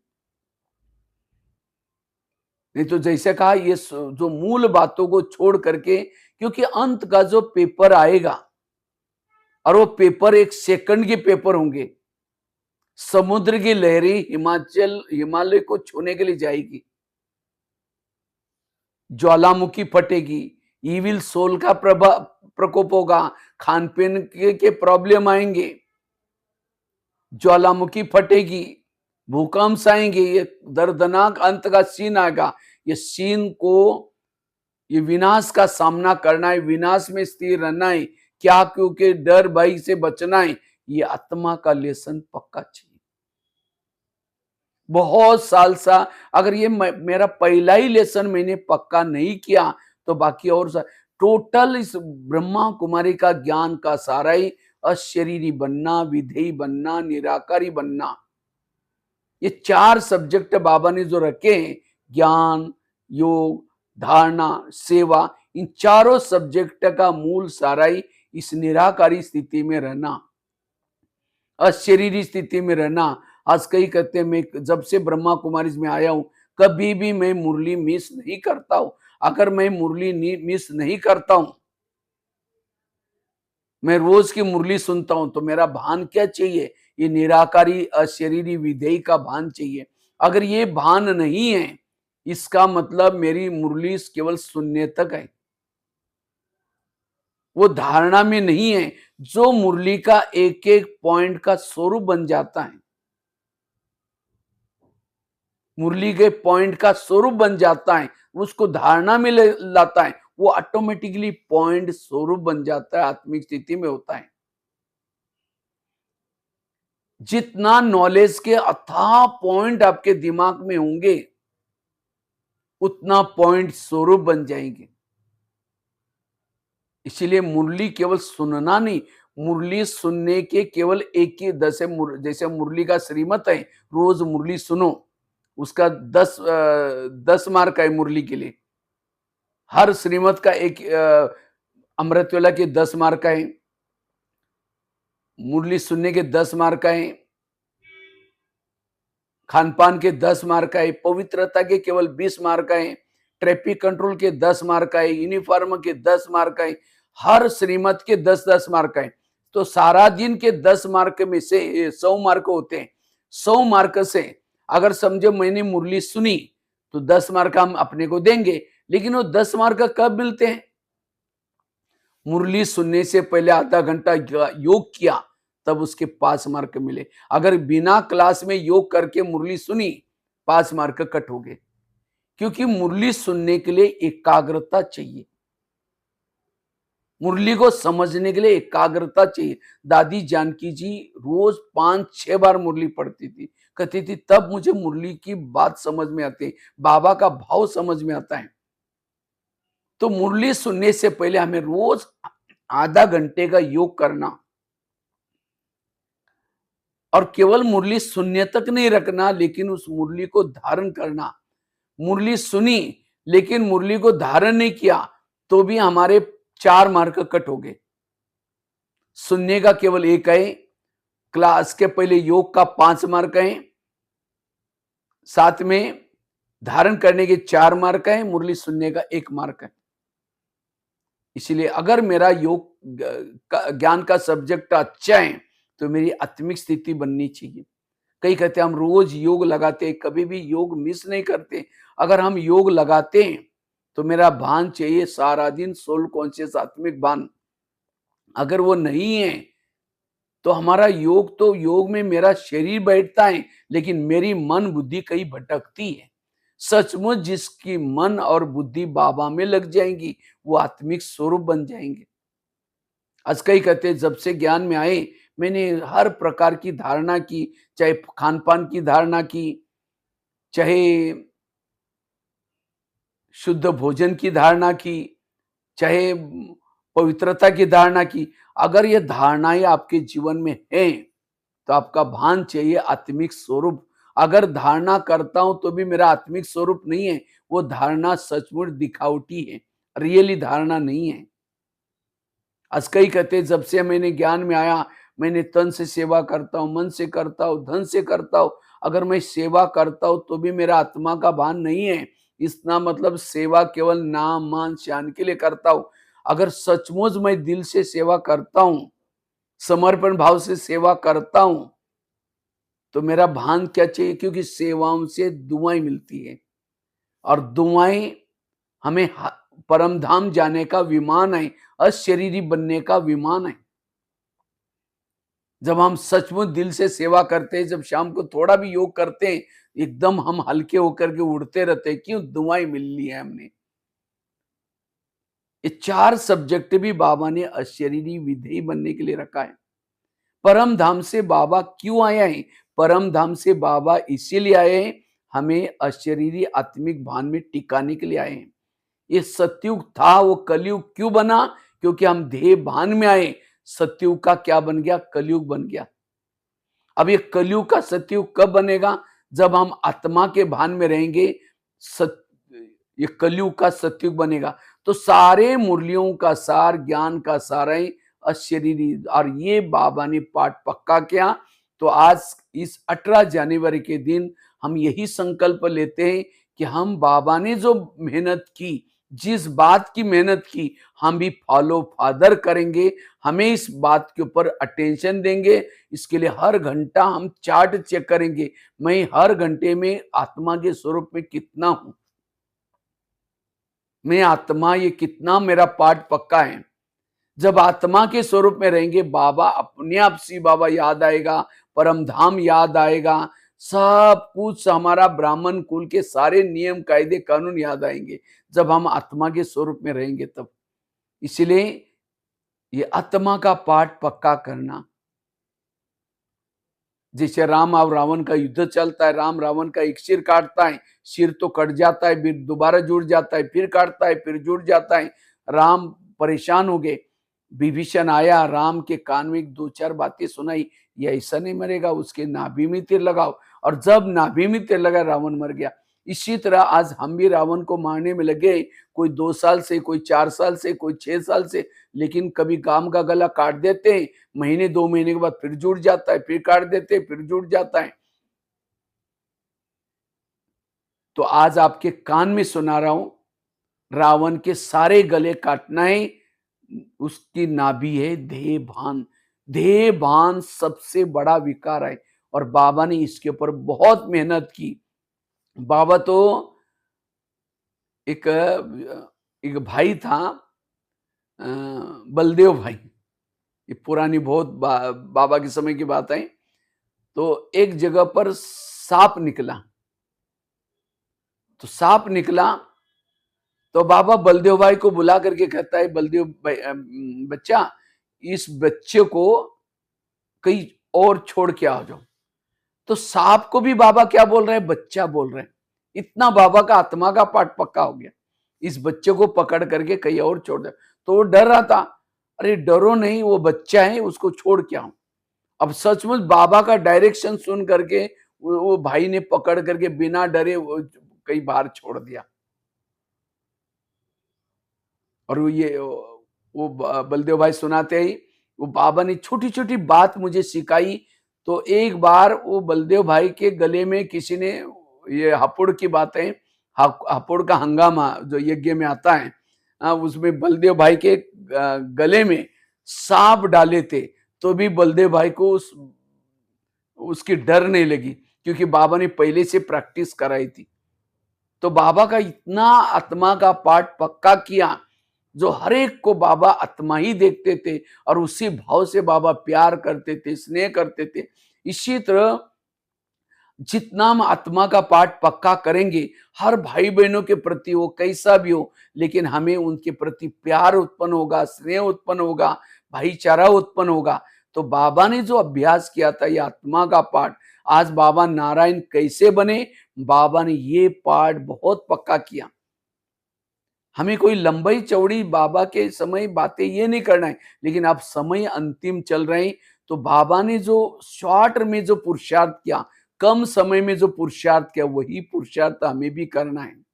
नहीं तो जैसे कहा, ये जो मूल बातों को छोड़ करके, क्योंकि अंत का जो पेपर आएगा, और वो पेपर एक सेकंड के पेपर होंगे। समुद्र की लहरें हिमालय को छूने के लिए जाएगी, ज्वालामुखी फटेगी, ईविल सोल का प्रकोप होगा, खान पीन के प्रॉब्लम आएंगे, ज्वालामुखी फटेगी, भूकंप आएंगे, ये दर्दनाक अंत का सीन आएगा। ये सीन को, ये विनाश का सामना करना है, विनाश में स्थिर रहना है। क्या? क्योंकि डर भय से बचना है। ये आत्मा का लेसन पक्का चाहिए। बहुत साल सा, अगर ये मेरा पहला ही लेसन मैंने पक्का नहीं किया तो बाकी और टोटल इस ब्रह्मा कुमारी का ज्ञान का सारा ही अशरीरी बनना, विधेयी बनना, निराकारी बनना, ये 4 सब्जेक्ट बाबा ने जो रखे हैं, ज्ञान, योग, धारणा, सेवा, इन चारों सब्जेक्ट का मूल सारा ही इस निराकारी स्थिति में रहना, अशरीरी स्थिति में रहना। आज कई कहते हैं मैं जब से ब्रह्मा कुमारी में आया हूं कभी भी मैं मुरली मिस नहीं करता हूं। अगर मैं मुरली मिस नहीं करता हूं, मैं रोज की मुरली सुनता हूं, तो मेरा भान क्या चाहिए? ये निराकारी अशरीरी विधेयी का भान चाहिए। अगर ये भान नहीं है, इसका मतलब मेरी मुरली केवल सुनने तक है, वो धारणा में नहीं है। जो मुरली का एक एक पॉइंट का स्वरूप बन जाता है, मुरली के पॉइंट का स्वरूप बन जाता है, उसको धारणा में लाता है, वो ऑटोमेटिकली पॉइंट स्वरूप बन जाता है, आत्मिक स्थिति में होता है। जितना नॉलेज के अथाह पॉइंट आपके दिमाग में होंगे, उतना पॉइंट स्वरूप बन जाएंगे। इसीलिए मुरली केवल सुनना नहीं, मुरली सुनने के केवल एक ही जैसे मुरली का श्रीमत है, रोज मुरली सुनो, उसका 10 मार्क है मुरली के लिए। हर श्रीमत का एक अमृतवेला के 10 मार्क है, मुरली सुनने के 10 मार्क है, खान पान के 10 मार्क है, पवित्रता के केवल 20 मार्क है, ट्रैफिक कंट्रोल के 10 मार्क है, यूनिफॉर्म के 10 मार्क है, हर श्रीमत के 10-10 मार्क है। तो सारा दिन के 10 मार्क में से 100 मार्क होते हैं। 100 मार्क से अगर समझो मैंने मुरली सुनी तो 10 मार्क हम अपने को देंगे, लेकिन वो 10 मार्क कब मिलते हैं? मुरली सुनने से पहले आधा घंटा योग किया, तब उसके 5 मार्क मिले। अगर बिना क्लास में योग करके मुरली सुनी, 5 मार्क कट हो गए। क्योंकि मुरली सुनने के लिए एकाग्रता चाहिए, मुरली को समझने के लिए एकाग्रता चाहिए। दादी जानकी जी रोज 5-6 बार मुरली पढ़ती थी, कहती थी तब मुझे मुरली की बात समझ में आती है, बाबा का भाव समझ में आता है। तो मुरली सुनने से पहले हमें रोज आधा घंटे का योग करना, और केवल मुरली सुनने तक नहीं रखना, लेकिन उस मुरली को धारण करना। मुरली सुनी लेकिन मुरली को धारण नहीं किया तो भी हमारे 4 मार्क कट हो गए। सुनने का केवल 1 है, क्लास के पहले योग का 5 मार्क है, साथ में धारण करने के 4 मार्क है, मुरली सुनने का 1 मार्क है। इसलिए अगर मेरा योग ज्ञान का सब्जेक्ट अच्छा है तो मेरी आत्मिक स्थिति बननी चाहिए। कई कहते हैं हम रोज योग लगाते हैं, कभी भी योग मिस नहीं करते। अगर हम योग लगाते हैं तो मेरा भान चाहिए सारा दिन, सोल कॉन्शियस आत्मिक भान। अगर वो नहीं है तो हमारा योग, तो योग में मेरा शरीर बैठता है लेकिन मेरी मन बुद्धि कहीं भटकती है। सचमुच जिसकी मन और बुद्धि बाबा में लग जाएंगी वो आत्मिक स्वरूप बन जाएंगे। आज कई कहते हैं जब से ज्ञान में आए मैंने हर प्रकार की धारणा की, चाहे खान पान की धारणा की, चाहे शुद्ध भोजन की धारणा की, चाहे पवित्रता की धारणा की। अगर ये धारणाएं आपके जीवन में हैं तो आपका भान चाहिए आत्मिक स्वरूप। अगर धारणा करता हूं तो भी मेरा आत्मिक स्वरूप नहीं है, वो धारणा सचमुच दिखावटी है, रियली धारणा नहीं है। आज कई कहते जब से मैंने ज्ञान में आया मैंने तन से सेवा करता हूं, मन से करता हूं, धन से करता हूं। अगर मैं सेवा करता हूं तो भी मेरा आत्मा का भान नहीं है, इसका मतलब सेवा केवल नाम मान शान के लिए करता हूं। अगर सचमुच मैं दिल से सेवा करता हूं, समर्पण भाव से सेवा करता हूं, तो मेरा भान क्या चाहिए? क्योंकि सेवाओं से दुआएं मिलती है और दुआएं हमें परम धाम जाने का विमान है, अशरीरी बनने का विमान है। जब हम सचमुच दिल से सेवा करते हैं, जब शाम को थोड़ा भी योग करते हैं, एकदम हम हल्के होकर के उड़ते रहते हैं। क्यों? दुआएं मिल ली है हमने। ये 4 सब्जेक्ट भी बाबा ने अशरीरी विधेयी बनने के लिए रखा है। परम धाम से बाबा क्यों आए हैं? परम धाम से बाबा इसीलिए आए हैं, हमें अशरीरी आत्मिक भान में टिकाने के लिए आए हैं। ये सतयुग था, वो कलयुग क्यों बना? क्योंकि हम देह भान में आए। सतयुग का क्या बन गया? कलयुग बन गया। अब ये कलयुग का सतयुग कब बनेगा? जब हम आत्मा के भान में रहेंगे, सत ये कलयुग का सतयुग बनेगा। तो सारे मुरलियों का सार, ज्ञान का सार है अशरीरी, और ये बाबा ने पाठ पक्का किया। तो आज इस 18 जनवरी के दिन हम यही संकल्प लेते हैं कि हम बाबा ने जो मेहनत की, जिस बात की मेहनत की, हम भी फॉलो फादर करेंगे। हमें इस बात के ऊपर अटेंशन देंगे। इसके लिए हर घंटा हम चार्ट चेक करेंगे, मैं हर घंटे में आत्मा के स्वरूप में कितना हूं, मैं आत्मा, ये कितना मेरा पाठ पक्का है। जब आत्मा के स्वरूप में रहेंगे, बाबा अपने आप शिव बाबा याद आएगा, परम धाम याद आएगा, सब कुछ हमारा ब्राह्मण कुल के सारे नियम कायदे कानून याद आएंगे जब हम आत्मा के स्वरूप में रहेंगे तब। इसलिए ये आत्मा का पाठ पक्का करना, जैसे राम और रावण का युद्ध चलता है, राम रावण का एक सिर काटता है, सिर तो कट जाता है, फिर दोबारा जुड़ जाता है, फिर काटता है, फिर जुड़ जाता है। राम परेशान हो गए। विभीषण आया, राम के कान में दो चार बातें सुनाई, ये ऐसा नहीं मरेगा, उसके नाभि में तीर लगाओ। और जब नाभि में तीर लगा, रावण मर गया। इसी तरह आज हम भी रावण को मारने में लगे, कोई 2 साल से, कोई 4 साल से, कोई 6 साल से। लेकिन कभी काम का गला काट देते हैं, महीने 2 महीने के बाद फिर जुड़ जाता है, फिर काट देते हैं, फिर जुड़ जाता है। तो आज आपके कान में सुना रहा हूं, रावण के सारे गले काटना है। उसकी नाभि है देह भान। देह भान सबसे बड़ा विकार है, और बाबा ने इसके ऊपर बहुत मेहनत की। बाबा तो एक एक भाई था, बलदेव भाई, ये पुरानी बहुत बाबा के समय की बात है। तो एक जगह पर सांप निकला, तो सांप निकला तो बाबा बलदेव भाई को बुला करके कहता है, बलदेव भाई, बच्चा, इस बच्चे को कहीं और छोड़ के आ जाओ। तो सांप को भी बाबा क्या बोल रहे हैं? बच्चा बोल रहे हैं। इतना बाबा का आत्मा का पाठ पक्का हो गया, इस बच्चे को पकड़ करके कहीं और छोड़ दे। तो वो डर रहा था, अरे डरो नहीं, वो बच्चा है, उसको छोड़ के आऊं। अब सचमुच बाबा का डायरेक्शन सुन करके वो भाई ने पकड़ करके बिना डरे वो कहीं बाहर छोड़ दिया। और वो बलदेव भाई सुनाते ही, वो बाबा ने छोटी छोटी बात मुझे सिखाई। तो एक बार वो बलदेव भाई के गले में किसी ने, ये हापुड़ की बातें, हापुड़ का हंगामा जो यज्ञ में आता है, उसमें बलदेव भाई के गले में सांप डाले थे, तो भी बलदेव भाई को उसकी डर नहीं लगी, क्योंकि बाबा ने पहले से प्रैक्टिस कराई थी। तो बाबा का इतना आत्मा का पाठ पक्का किया, जो हर एक को बाबा आत्मा ही देखते थे, और उसी भाव से बाबा प्यार करते थे, स्नेह करते थे। इसी तरह जितना हम आत्मा का पाठ पक्का करेंगे, हर भाई बहनों के प्रति वो कैसा भी हो, लेकिन हमें उनके प्रति प्यार उत्पन्न होगा, स्नेह उत्पन्न होगा, भाईचारा उत्पन्न होगा। तो बाबा ने जो अभ्यास किया था, ये आत्मा का पाठ, आज बाबा नारायण कैसे बने? बाबा ने ये पाठ बहुत पक्का किया। हमें कोई लंबाई चौड़ी बाबा के समय बातें ये नहीं करना है, लेकिन अब समय अंतिम चल रहे हैं। तो बाबा ने जो शॉर्ट में जो पुरुषार्थ किया, कम समय में जो पुरुषार्थ किया, वही पुरुषार्थ हमें भी करना है।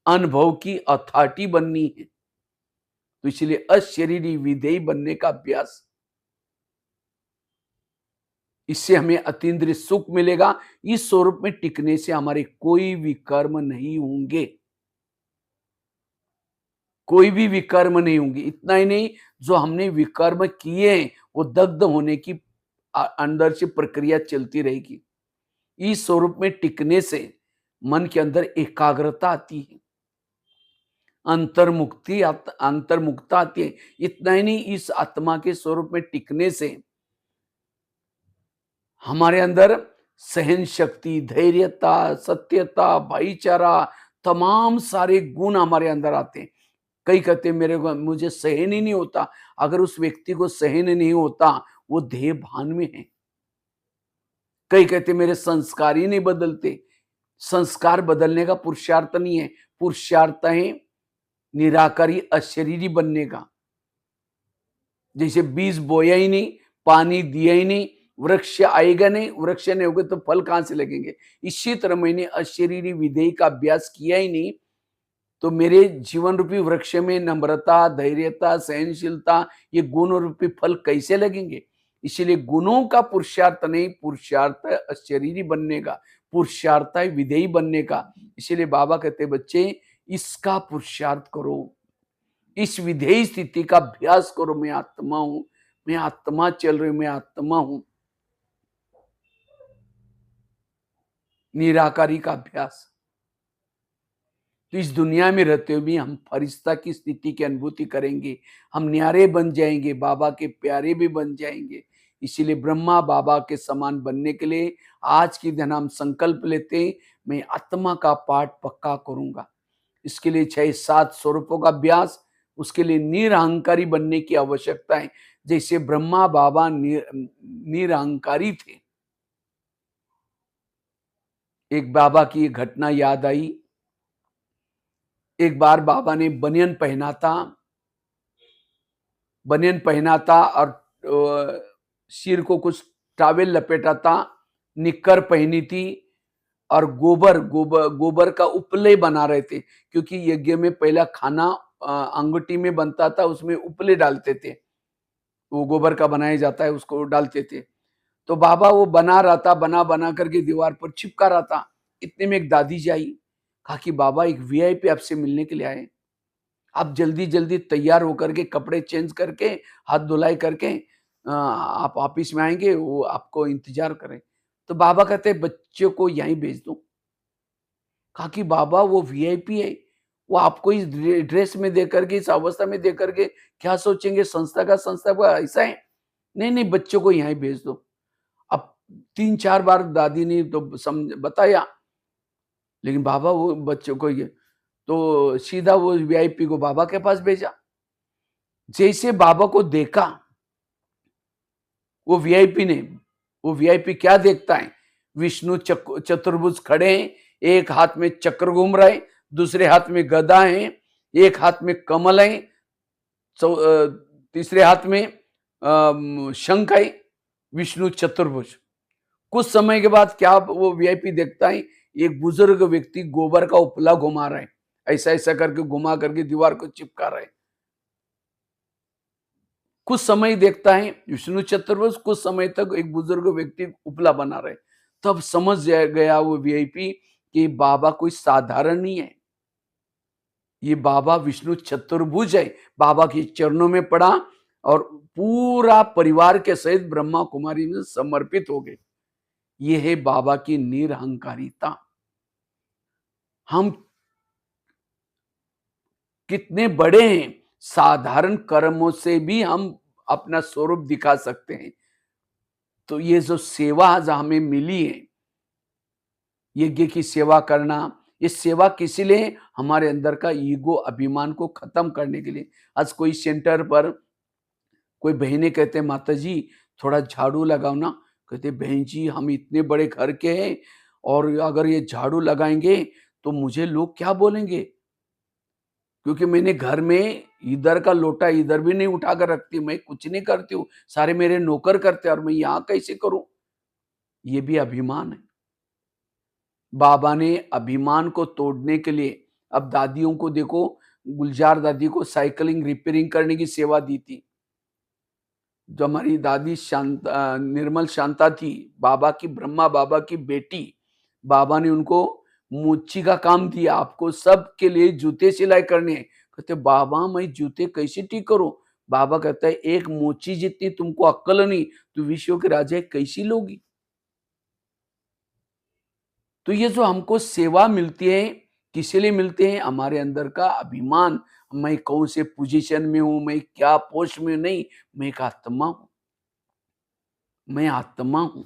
अनुभव की अथॉरिटी बननी है। तो इसलिए अशरीरी विधेयी बनने का अभ्यास, इससे हमें अतीन्द्रिय सुख मिलेगा। इस स्वरूप में टिकने से हमारे कोई विकर्म नहीं होंगे, कोई भी विकर्म नहीं होंगे। इतना ही नहीं, जो हमने विकर्म किए हैं वो दग्ध होने की अंदर से प्रक्रिया चलती रहेगी। इस स्वरूप में टिकने से मन के अंदर एकाग्रता आती है, अंतर्मुक्ता आती है। इतना ही नहीं, इस आत्मा के स्वरूप में टिकने से हमारे अंदर सहन शक्ति, धैर्यता, सत्यता, भाईचारा, तमाम सारे गुण हमारे अंदर आते हैं। कई कहते हैं मुझे सहन ही नहीं होता। अगर उस व्यक्ति को सहन नहीं होता, वो देह भान में है। कई कहते मेरे संस्कार ही नहीं बदलते। संस्कार बदलने का पुरुषार्थ नहीं है, पुरुषार्थ है निराकारी अशरीरी बनने का। जैसे बीज बोया ही नहीं, पानी दिया ही नहीं, वृक्ष आएगा नहीं, वृक्ष नहीं होगा तो फल कहां से लगेंगे। इसी तरह मैंने अशरीरी विधेय का अभ्यास किया ही नहीं, तो मेरे जीवन रूपी वृक्ष में नम्रता, धैर्यता, सहनशीलता, ये गुण रूपी फल कैसे लगेंगे। इसीलिए गुणों का पुरुषार्थ नहीं, पुरुषार्थ है अशरीरी बनने का, पुरुषार्थ है विधेयी बनने का। इसीलिए बाबा कहते बच्चे इसका पुरुषार्थ करो, इस विधेयी स्थिति का अभ्यास करो। मैं आत्मा हूं, मैं आत्मा चल रही हूं, मैं आत्मा हूं। निराकारी का अभ्यास। तो इस दुनिया में रहते हुए भी हम फरिश्ता की स्थिति की अनुभूति करेंगे, हम न्यारे बन जाएंगे, बाबा के प्यारे भी बन जाएंगे। इसीलिए ब्रह्मा बाबा के समान बनने के लिए आज के दिन हम संकल्प लेते हैं, मैं आत्मा का पाठ पक्का करूंगा। इसके लिए 6-7 स्वरूपों का अभ्यास, उसके लिए निरहंकारी बनने की आवश्यकता है। जैसे ब्रह्मा बाबा निरहंकारी थे। एक बाबा की घटना याद आई। एक बार बाबा ने बनियान पहना था और सिर को कुछ टॉवेल लपेटा था, निक्कर पहनी थी और गोबर का उपले बना रहे थे, क्योंकि यज्ञ में पहला खाना अंगूठी में बनता था, उसमें उपले डालते थे, वो गोबर का बनाया जाता है, उसको डालते थे। तो बाबा वो बना रहा था, बना करके दीवार पर चिपका रहा था। इतने में एक दादी जी आई, कहा कि बाबा एक वीआईपी आपसे मिलने के लिए आए, आप जल्दी जल्दी तैयार होकर के कपड़े चेंज करके हाथ धुलाई करके आप ऑफिस में आएंगे, वो आपको इंतजार करें। तो बाबा कहते बच्चों को यहीं भेज दो। कहा कि बाबा वो वीआईपी है, वो आपको इस ड्रेस में दे करके, इस अवस्था में दे करके क्या सोचेंगे, संस्था का ऐसा है। नहीं नहीं, बच्चों को यहीं भेज दो। अब 3-4 बार दादी ने तो समझ बताया, लेकिन बाबा वो बच्चों को ये, तो सीधा वो वीआईपी को बाबा के पास भेजा। जैसे बाबा को देखा वो वीआईपी क्या देखता है, विष्णु चतुर्भुज खड़े हैं, एक हाथ में चक्र घूम रहा है, दूसरे हाथ में गदा है, एक हाथ में कमल है, तीसरे हाथ में शंख है, विष्णु चतुर्भुज। कुछ समय के बाद क्या वो वीआईपी देखता है, एक बुजुर्ग व्यक्ति गोबर का उपला घुमा रहा है, ऐसा ऐसा करके घुमा करके दीवार को चिपका रहा है। कुछ समय देखता है विष्णु चतुर्भुज, कुछ समय तक एक बुजुर्ग व्यक्ति उपला बना रहे। तब समझ गया वो वीआईपी कि बाबा कोई साधारण नहीं है, ये बाबा विष्णु चतुर्भुज है। बाबा के चरणों में पड़ा और पूरा परिवार के सहित ब्रह्मा कुमारी में समर्पित हो गए। ये है बाबा की निरहंकारिता। हम कितने बड़े हैं, साधारण कर्मों से भी हम अपना स्वरूप दिखा सकते हैं। तो ये जो सेवा आज हमें मिली है, यज्ञ की सेवा करना, ये सेवा किसी लिए, हमारे अंदर का ईगो अभिमान को खत्म करने के लिए। आज कोई सेंटर पर कोई बहनें कहते माता जी थोड़ा झाड़ू लगाओ ना, कहते बहन जी हम इतने बड़े घर के हैं और अगर ये झाड़ू लगाएंगे तो मुझे लोग क्या बोलेंगे, क्योंकि मैंने घर में इधर का लोटा इधर भी नहीं उठाकर रखती, मैं कुछ नहीं करती हूँ, सारे मेरे नौकर करते और मैं यहाँ कैसे करूं। ये भी अभिमान है। बाबा ने अभिमान को तोड़ने के लिए, अब दादियों को देखो, गुलजार दादी को साइकिलिंग रिपेयरिंग करने की सेवा दी थी। जो हमारी दादी निर्मल शांता थी, बाबा की, ब्रह्मा बाबा की बेटी, बाबा ने उनको मोची का काम दिया, आपको सबके लिए जूते सिलाई करने हैं। कहते बाबा मैं जूते कैसे ठीक करूं। बाबा कहता है एक मोची जितनी तुमको अक्ल नहीं, तो विश्व के राजा कैसी लोगी। तो ये जो हमको सेवा मिलती है, किसी लिए मिलते हैं, हमारे अंदर का अभिमान, मैं कौन से पोजीशन में हूं, मैं क्या पोस्ट में, नहीं, मैं एक आत्मा हूं, मैं आत्मा हूं।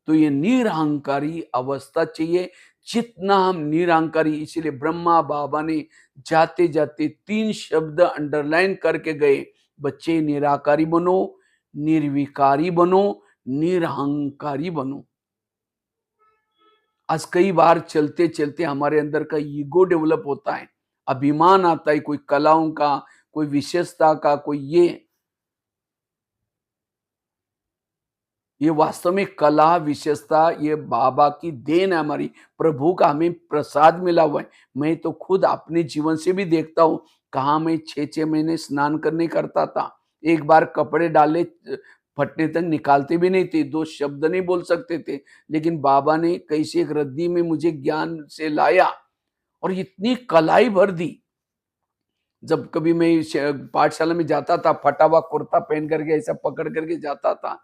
तो ये निरहंकारी अवस्था चाहिए। जितना हम निरहंकारी, इसीलिए ब्रह्मा बाबा ने जाते जाते 3 शब्द अंडरलाइन करके गए, बच्चे निराकारी बनो, निर्विकारी बनो, निरहंकारी बनो। आज कई बार चलते चलते हमारे अंदर का ईगो डेवलप होता है, अभिमान आता है, कोई कलाओं का, कोई विशेषता का, कोई ये वास्तव में कला विशेषता ये बाबा की देन है, हमारी प्रभु का हमें प्रसाद मिला हुआ है। मैं तो खुद अपने जीवन से भी देखता हूँ, कहाँ मैं 6-6 महीने स्नान करने करता था, एक बार कपड़े डाले फटने तक निकालते भी नहीं थे, 2 शब्द नहीं बोल सकते थे, लेकिन बाबा ने कैसे एक रद्दी में मुझे ज्ञान से लाया और इतनी कलाई भर दी। जब कभी मैं पाठशाला में जाता था, फटा हुआ कुर्ता पहन करके ऐसा पकड़ करके जाता था,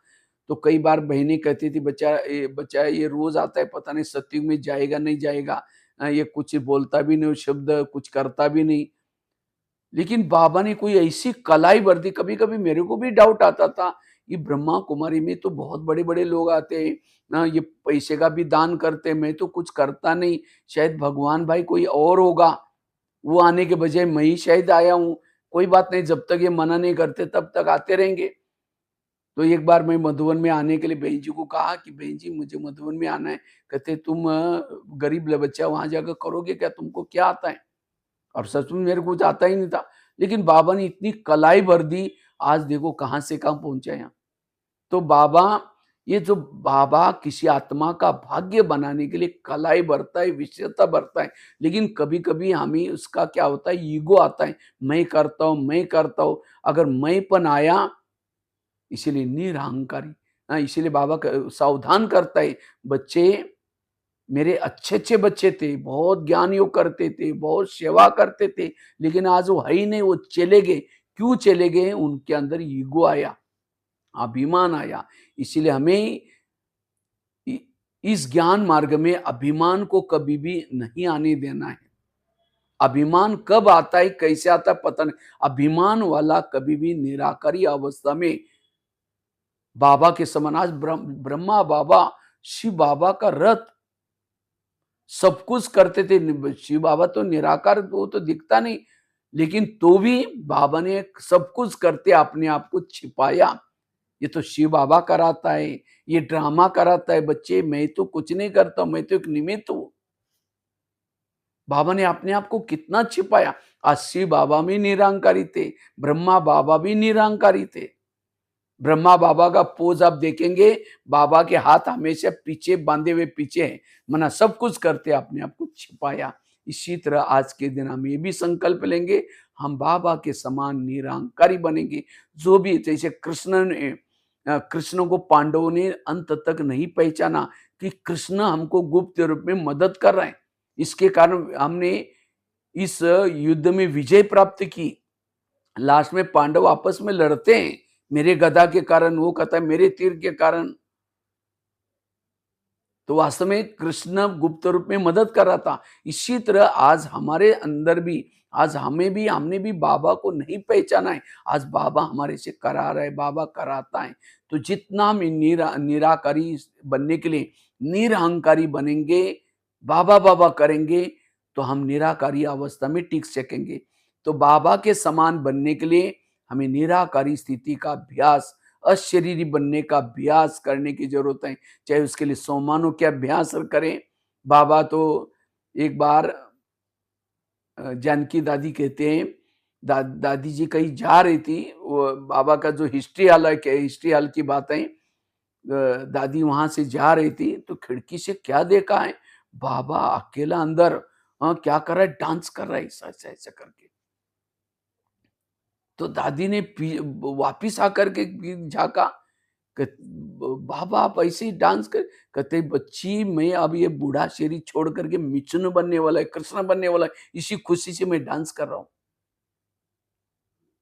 तो कई बार बहनें कहती थी, बच्चा ये रोज आता है, पता नहीं सत्युग में जाएगा नहीं जाएगा, ये कुछ बोलता भी नहीं शब्द, कुछ करता भी नहीं। लेकिन बाबा ने कोई ऐसी कलाई भर दी, कभी कभी मेरे को भी डाउट आता था, ये ब्रह्मा कुमारी में तो बहुत बड़े बड़े लोग आते हैं ना, ये पैसे का भी दान करते हैं, मैं तो कुछ करता नहीं, शायद भगवान भाई कोई और होगा, वो आने के बजाय मैं ही शायद आया हूँ। कोई बात नहीं, जब तक ये मना नहीं करते तब तक आते रहेंगे। तो एक बार मैं मधुबन में आने के लिए बहन जी को कहा कि बहन जी मुझे मधुबन में आना है। कहते तुम गरीब बच्चा वहां जाकर करोगे क्या, तुमको क्या आता है? और सच में मेरे को कुछ आता ही नहीं था, लेकिन बाबा ने इतनी कलाई भर दी, आज देखो कहाँ से कहाँ पहुंचा यहाँ। तो बाबा, ये जो बाबा किसी आत्मा का भाग्य बनाने के लिए कलाई भरता है, विशेषता भरता है, लेकिन कभी कभी हमें उसका क्या होता है, ईगो आता है, मैं करता हूँ मैं करता हूँ। अगर मैंपन आया, इसीलिए निरहंकारी, इसीलिए बाबा सावधान करता है, बच्चे मेरे अच्छे अच्छे बच्चे थे, बहुत ज्ञान योग करते थे, बहुत सेवा करते थे, लेकिन आज वो है ही नहीं, वो चले गए। क्यों चले गए? उनके अंदर ईगो आया, अभिमान आया। इसीलिए हमें इस ज्ञान मार्ग में अभिमान को कभी भी नहीं आने देना है। अभिमान कब आता है, कैसे आता है पता नहीं। अभिमान वाला कभी भी निराकारी अवस्था में बाबा के समान, आज ब्रह्मा बाबा, शिव बाबा का रथ सब कुछ करते थे। शिव बाबा तो निराकार, वो तो दिखता नहीं, लेकिन तो भी बाबा ने सब कुछ करते अपने आप को छिपाया। ये तो शिव बाबा कराता है, ये ड्रामा कराता है। बच्चे मैं तो कुछ नहीं करता, मैं तो एक निमित्त हूं। बाबा ने अपने आप को कितना छिपाया। आज शिव बाबा भी निरंकारी थे, ब्रह्मा बाबा भी निरंकारी थे। ब्रह्मा बाबा का पोज आप देखेंगे, बाबा के हाथ हमेशा पीछे बांधे हुए पीछे है, मना सब कुछ करते अपने आप को छिपाया। इसी तरह आज के दिन हम ये भी संकल्प लेंगे, हम बाबा के समान निरंकारी बनेंगे। जो भी, जैसे कृष्ण ने, कृष्ण को पांडवों ने अंत तक नहीं पहचाना कि कृष्ण हमको गुप्त रूप में मदद कर रहे हैं, इसके कारण हमने इस युद्ध में विजय प्राप्त की। लास्ट में पांडव आपस में लड़ते हैं, मेरे गदा के कारण, वो कहता है मेरे तीर के कारण। तो वास्तव में कृष्ण गुप्त रूप में मदद कर रहा था। इसी तरह आज हमारे अंदर भी, आज हमने भी बाबा को नहीं पहचाना है। आज बाबा हमारे से करा रहा है, बाबा कराता है। तो जितना हम निराकारी बनने के लिए निरहंकारी बनेंगे, बाबा बाबा करेंगे, तो हम निराकारी अवस्था में टिक सकेंगे। तो बाबा के समान बनने के लिए हमें निराकारी स्थिति का अभ्यास, अशरीरी बनने का अभ्यास करने की जरूरत है। चाहे उसके लिए सोमानों के अभ्यास करें। बाबा तो एक बार जानकी दादी कहते हैं, दादी जी कहीं जा रही थी, वो बाबा का जो हिस्ट्री हॉल है, हिस्ट्री हॉल की बात है, दादी वहां से जा रही थी तो खिड़की से क्या देखा है, बाबा अकेला अंदर, क्या कर रहा है, डांस कर रहा है ऐसा ऐसा ऐसा करके। तो दादी ने वापिस आकर के झाका, बाबा आप ऐसे ही डांस कर। कहते बच्ची, मैं अब ये बूढ़ा शेरी छोड़ करके विष्णु बनने वाला है, कृष्ण बनने वाला है, इसी खुशी से मैं डांस कर रहा हूं।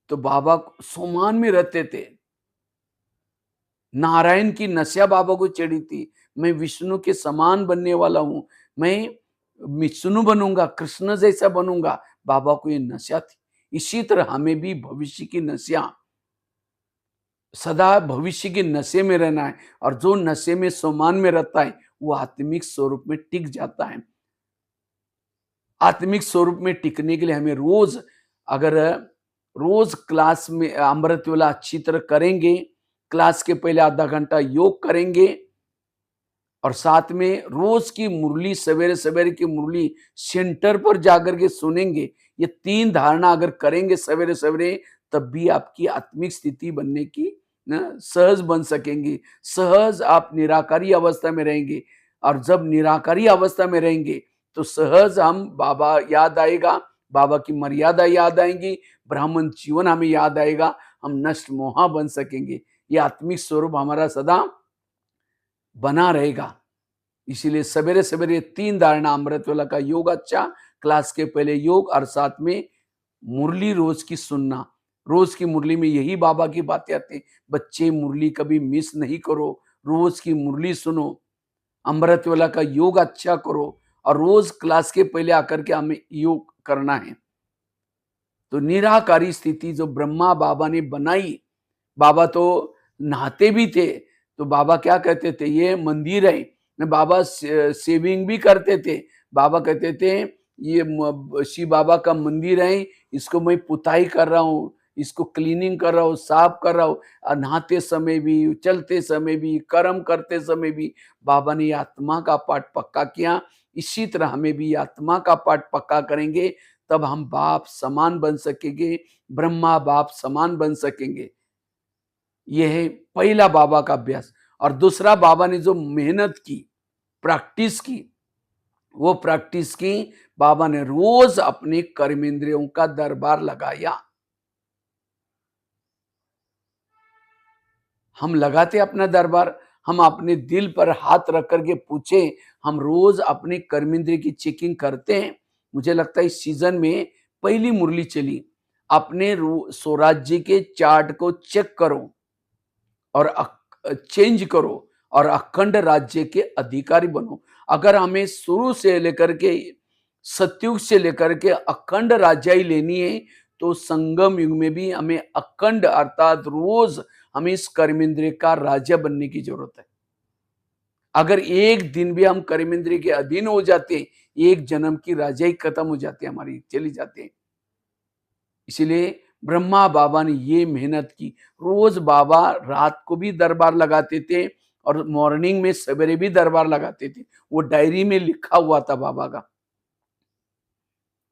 तो बाबा सोमान में रहते थे, नारायण की नशा बाबा को चढ़ी थी, मैं विष्णु के समान बनने वाला हूं, मैं विष्णु बनूंगा, कृष्ण जैसा बनूंगा। बाबा को ये नशा थी। इसी तरह हमें भी भविष्य की नशा, सदा भविष्य के नशे में रहना है, और जो नशे में सोमान में रहता है वो आत्मिक स्वरूप में टिक जाता है। आत्मिक स्वरूप में टिकने के लिए हमें रोज, अगर रोज क्लास में अमृत वेला अच्छी तरह करेंगे, क्लास के पहले आधा घंटा योग करेंगे और साथ में रोज की मुरली, सवेरे सवेरे की मुरली सेंटर पर जाकर के सुनेंगे। ये 3 धारणा अगर करेंगे सवेरे सवेरे, तब भी आपकी आत्मिक स्थिति बनने की सहज बन सकेंगे। सहज आप निराकारी अवस्था में रहेंगे और जब निराकारी अवस्था में रहेंगे तो सहज हम बाबा याद आएगा, बाबा की मर्यादा याद आएंगी, ब्राह्मण जीवन हमें याद आएगा, हम नष्ट मोहा बन सकेंगे। ये आत्मिक स्वरूप हमारा सदा बना रहेगा। इसीलिए सवेरे सवेरे 3 धारणा, अमृतवेला का योग अच्छा, क्लास के पहले योग और साथ में मुरली रोज की सुनना। रोज की मुरली में यही बाबा की बातें आती हैं, बच्चे मुरली कभी मिस नहीं करो, रोज की मुरली सुनो, अमृतवेला का योग अच्छा करो और रोज क्लास के पहले आकर के हमें योग करना है। तो निराकारी स्थिति जो ब्रह्मा बाबा ने बनाई, बाबा तो नहाते भी थे, तो बाबा क्या कहते थे, ये मंदिर है। बाबा सेविंग भी करते थे। बाबा कहते थे ये शिव बाबा का मंदिर है, इसको मैं पुताई कर रहा हूँ, इसको क्लीनिंग कर रहा हूँ, साफ कर रहा हूँ। नहाते समय भी, चलते समय भी, कर्म करते समय भी बाबा ने आत्मा का पाठ पक्का किया। इसी तरह हमें भी आत्मा का पाठ पक्का करेंगे, तब हम बाप समान बन सकेंगे, ब्रह्मा बाप समान बन सकेंगे। यह है पहला बाबा का अभ्यास। और दूसरा, बाबा ने जो मेहनत की, प्रैक्टिस की, वो प्रैक्टिस की बाबा ने रोज अपने कर्मेंद्रियों का दरबार लगाया। हम लगाते अपना दरबार, हम अपने दिल पर हाथ रख करके पूछे, हम रोज अपने कर्मेंद्रिय की चेकिंग करते हैं। मुझे लगता है इस सीजन में पहली मुरली चली, अपने स्वराज्य के चार्ट को चेक करो और चेंज करो और अखंड राज्य के अधिकारी बनो। अगर हमें शुरू से लेकर के, सतयुग से लेकर के अखंड राज्य लेनी है, तो संगम युग में भी हमें अखंड अर्थात रोज हमें इस कर्मेंद्रिय का राजा बनने की जरूरत है। अगर एक दिन भी हम कर्मेंद्रिय के अधीन हो जाते, एक जन्म की राजाई खत्म हो जाती, हमारी चली जाती है। इसीलिए ब्रह्मा बाबा ने ये मेहनत की। रोज बाबा रात को भी दरबार लगाते थे और मॉर्निंग में सवेरे भी दरबार लगाते थे। वो डायरी में लिखा हुआ था बाबा का।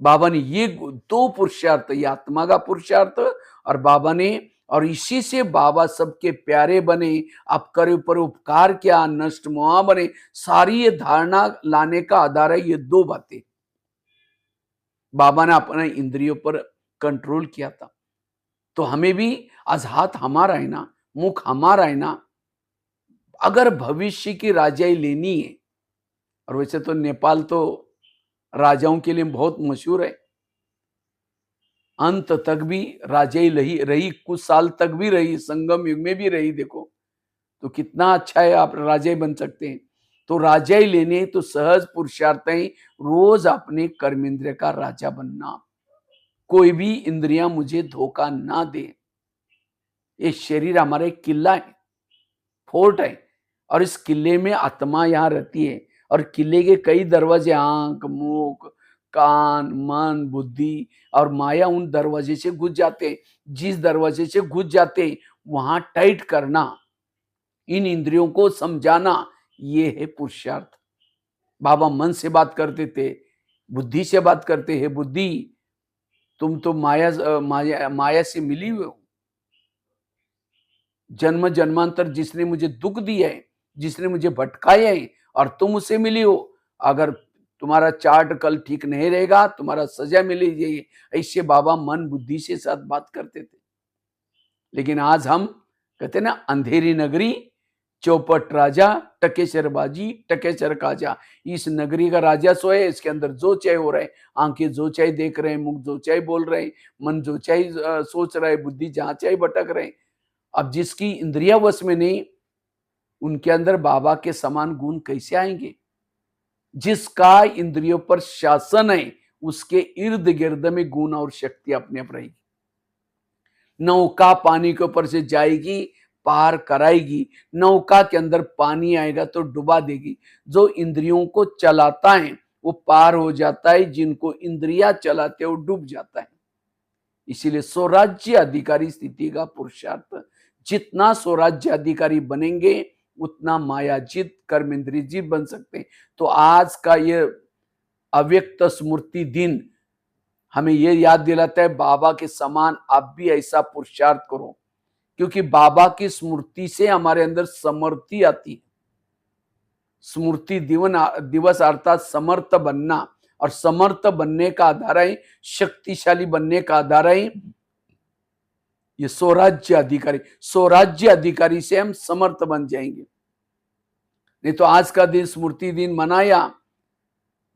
बाबा ने ये 2 पुरुषार्थ, ये आत्मा का पुरुषार्थ और बाबा ने, और इसी से बाबा सबके प्यारे बने, आपके ऊपर उपकार किया, नष्ट मोहा बने। सारी ये धारणा लाने का आधार है ये 2 बातें। बाबा ने अपने इंद्रियों पर कंट्रोल किया था। तो हमें भी आज हाथ हमारा है ना, मुख हमारा है ना। अगर भविष्य की राजाई लेनी है, और वैसे तो नेपाल तो राजाओं के लिए बहुत मशहूर है, अंत तक भी राजाई रही, कुछ साल तक भी रही, संगम युग में भी रही। देखो तो कितना अच्छा है, आप राजाई बन सकते हैं। तो राजाई लेने तो सहज पुरुषार्थ है, रोज अपने कर्मेंद्रिय का राजा बनना। कोई भी इंद्रियां मुझे धोखा ना दे। ये शरीर हमारा एक किला है, फोर्ट है, और इस किले में आत्मा यहाँ रहती है। और किले के कई दरवाजे, आंख, मुख, कान, मन, बुद्धि और माया उन दरवाजे से घुस जाते हैं। जिस दरवाजे से घुस जाते वहां टाइट करना, इन इंद्रियों को समझाना, ये है पुरुषार्थ। बाबा मन से बात करते थे, बुद्धि से बात करते हैं। बुद्धि, तुम तो माया से मिली हुए हो। जन्म जन्मांतर जिसने मुझे दुख दिया है, जिसने मुझे भटकाया है, और तुम उसे मिली हो। अगर तुम्हारा चार्ट कल ठीक नहीं रहेगा, तुम्हारा सजा मिलेगी। ऐसे बाबा मन बुद्धि से साथ बात करते थे। लेकिन आज हम कहते ना, अंधेरी नगरी चौपट राजा, टकेसर बाजी टकेसर काजा। इस नगरी का राजा सोए, इसके अंदर जो चाहे हो रहा है। आंखें जो चाहे देख रहे हैं, मुख जो चाहे बोल रहे हैं, मन जो चाहे सोच रहा है, बुद्धि जहां चाहे भटक रहे हैं। अब जिसकी इंद्रिया वश में नहीं, उनके अंदर बाबा के समान गुण कैसे आएंगे? जिसका इंद्रियों पर शासन है, उसके इर्द गिर्द में गुण और शक्ति अपने आप रहेगी। नौका पानी के ऊपर से जाएगी, पार कराएगी। नौका के अंदर पानी आएगा तो डुबा देगी। जो इंद्रियों को चलाता है वो पार हो जाता है, जिनको इंद्रिया चलाते वो डूब जाता है। इसीलिए स्वराज्य अधिकारी स्थिति का पुरुषार्थ जितना स्वराज्य अधिकारी बनेंगे उतना मायाजीत कर्मेंद्रजीत बन सकते हैं। तो आज का ये अव्यक्त स्मृति दिन हमें ये याद दिलाता है बाबा के समान आप भी ऐसा पुरुषार्थ करो, क्योंकि बाबा की स्मृति से हमारे अंदर समर्थी आती है। स्मृति दिवस अर्थात समर्थ बनना, और समर्थ बनने का आधार है, शक्तिशाली बनने का आधार है ये स्वराज्य अधिकारी। स्वराज्य अधिकारी से हम समर्थ बन जाएंगे। नहीं तो आज का दिन स्मृति दिन मनाया,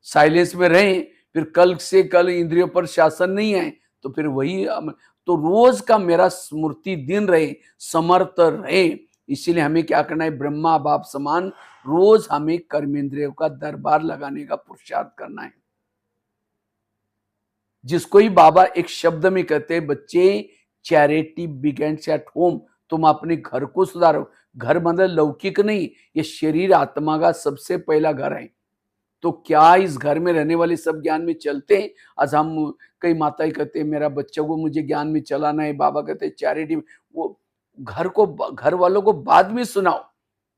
साइलेंस में रहें, फिर कल से कल इंद्रियों पर शासन नहीं है, तो फिर वही। तो रोज का मेरा स्मृति दिन रहे, समर्थ रहे। इसीलिए हमें क्या करना है, ब्रह्मा बाप समान रोज हमें कर्मेंद्रियों का दरबार लगाने का पुरुषार्थ करना है। जिसको ही बाबा एक शब्द में कहते हैं, बच्चे चैरिटी बिगिंस एट होम। तुम अपने घर को सुधारो। घर मतलब लौकिक नहीं, ये शरीर आत्मा का सबसे पहला घर है। तो क्या इस घर में रहने वाले सब ज्ञान में चलते हैं? आज हम कई माताएं कहते हैं मेरा बच्चा को मुझे ज्ञान में चलाना है, बाबा कहते हैं चैरिटी। वो घर वालों को बाद में सुनाओ,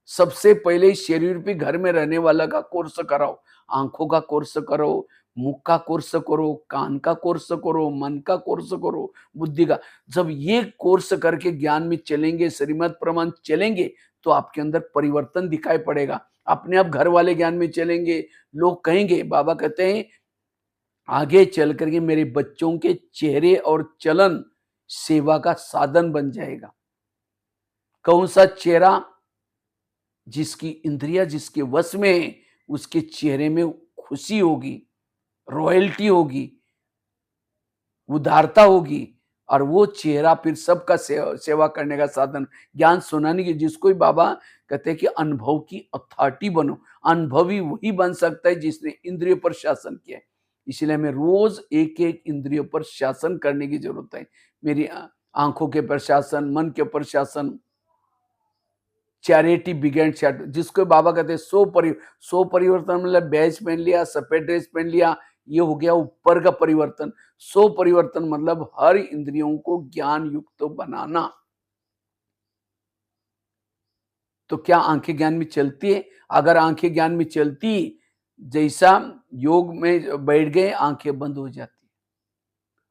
सबसे पहले शरीर पे घर में रहने वाला का कोर्स कराओ। आंखों का कोर्स करो, मुख का कोर्स करो, कान का कोर्स करो, मन का कोर्स करो, बुद्धि का। जब ये कोर्स करके ज्ञान में चलेंगे, श्रीमद् प्रमाण चलेंगे, तो आपके अंदर परिवर्तन दिखाई पड़ेगा। अपने आप घर वाले ज्ञान में चलेंगे, लोग कहेंगे, बाबा कहते हैं आगे चल करके मेरे बच्चों के चेहरे और चलन सेवा का साधन बन जाएगा। कौन सा चेहरा? जिसकी इंद्रिया जिसके वश में है, उसके चेहरे में खुशी होगी, रॉयल्टी होगी, उदारता होगी, और वो चेहरा फिर सबका सेवा करने का साधन, ज्ञान सुनाने की। जिसको ही बाबा कहते हैं कि अनुभव की अथॉरिटी बनो। अनुभवी वही बन सकता है जिसने इंद्रियों पर शासन किया है। इसलिए हमें रोज एक एक इंद्रियों पर शासन करने की जरूरत है। मेरी आंखों के पर शासन, मन के ऊपर शासन, चैरिटी बिगिंस एट। जिसको बाबा कहते हैं सो परिवर्तन मतलब बैज पहन लिया, सफेद ड्रेस पहन लिया, ये हो गया ऊपर का परिवर्तन। सो परिवर्तन मतलब हर इंद्रियों को ज्ञान युक्त बनाना। तो क्या आंखें ज्ञान में चलती है? अगर आंखें ज्ञान में चलती, जैसा योग में बैठ गए आंखें बंद हो जाती,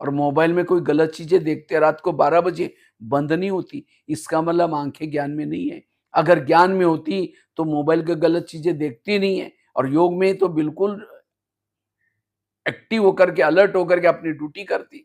और मोबाइल में कोई गलत चीजें देखते रात को 12 बजे, बंद नहीं होती, इसका मतलब आंखें ज्ञान में नहीं है। अगर ज्ञान में होती तो मोबाइल के गलत चीजें देखती नहीं है, और योग में तो बिल्कुल एक्टिव होकर के, अलर्ट होकर के अपनी ड्यूटी करती।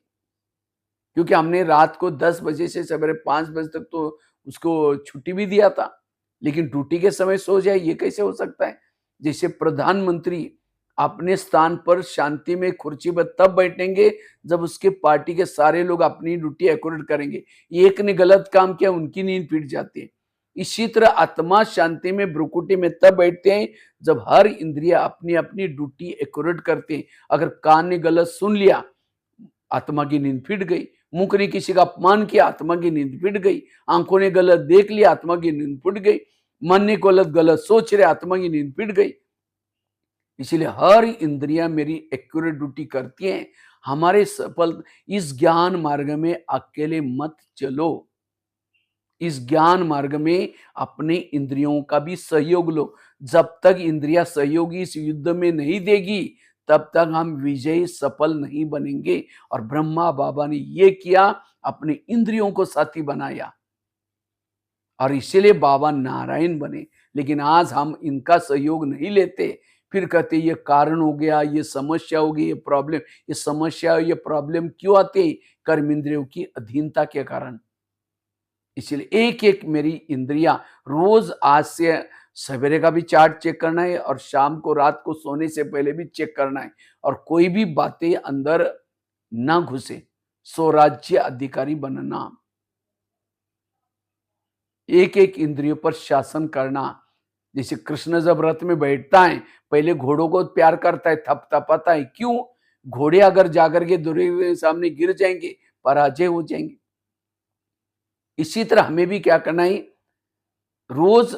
क्योंकि हमने रात को 10 बजे से सवेरे 5 बजे तक तो उसको छुट्टी भी दिया था, लेकिन ड्यूटी के समय सो जाए, ये कैसे हो सकता है? जैसे प्रधानमंत्री अपने स्थान पर शांति में कुर्सी पर तब बैठेंगे जब उसके पार्टी के सारे लोग अपनी ड्यूटी एक्यूरेट करेंगे। एक ने गलत काम किया, उनकी नींद पीट जाती है। इसी तरह आत्मा शांति में भ्रुकुटी में तब बैठते हैं जब हर इंद्रिया अपनी अपनी ड्यूटी एक्यूरेट करते हैं। अगर कान ने गलत सुन लिया, आत्मा की नींद फिट गई। मुख ने किसी का अपमान किया, आत्मा की नींद फिट गई। आंखों ने गलत देख लिया, आत्मा की नींद फुट गई। मन ने गलत सोच रहे, आत्मा की नींद फिट गई। इसीलिए हर इंद्रिया मेरी एक्यूरेट ड्यूटी करती हैं। हमारे सफल इस ज्ञान मार्ग में अकेले मत चलो। इस ज्ञान मार्ग में अपने इंद्रियों का भी सहयोग लो। जब तक इंद्रिया सहयोगी इस युद्ध में नहीं देगी, तब तक हम विजयी सफल नहीं बनेंगे। और ब्रह्मा बाबा ने ये किया, अपने इंद्रियों को साथी बनाया, और इसीलिए बाबा नारायण बने। लेकिन आज हम इनका सहयोग नहीं लेते, फिर कहते ये कारण हो गया, ये समस्या होगी, ये प्रॉब्लम। ये समस्या ये प्रॉब्लम क्यों आते? कर्मेंद्रियों की अधीनता के कारण। इसलिए एक एक मेरी इंद्रिया रोज, आज से सवेरे का भी चार्ट चेक करना है, और शाम को रात को सोने से पहले भी चेक करना है, और कोई भी बातें अंदर ना घुसे। स्वराज्य अधिकारी बनना, एक एक इंद्रियों पर शासन करना। जैसे कृष्ण जब रथ में बैठता है, पहले घोड़ों को प्यार करता है, थपथपाता है। क्यों? घोड़े अगर जाकर के दुर्योधन के सामने गिर जाएंगे, पराजय हो जाएंगे। इसी तरह हमें भी क्या करना है, रोज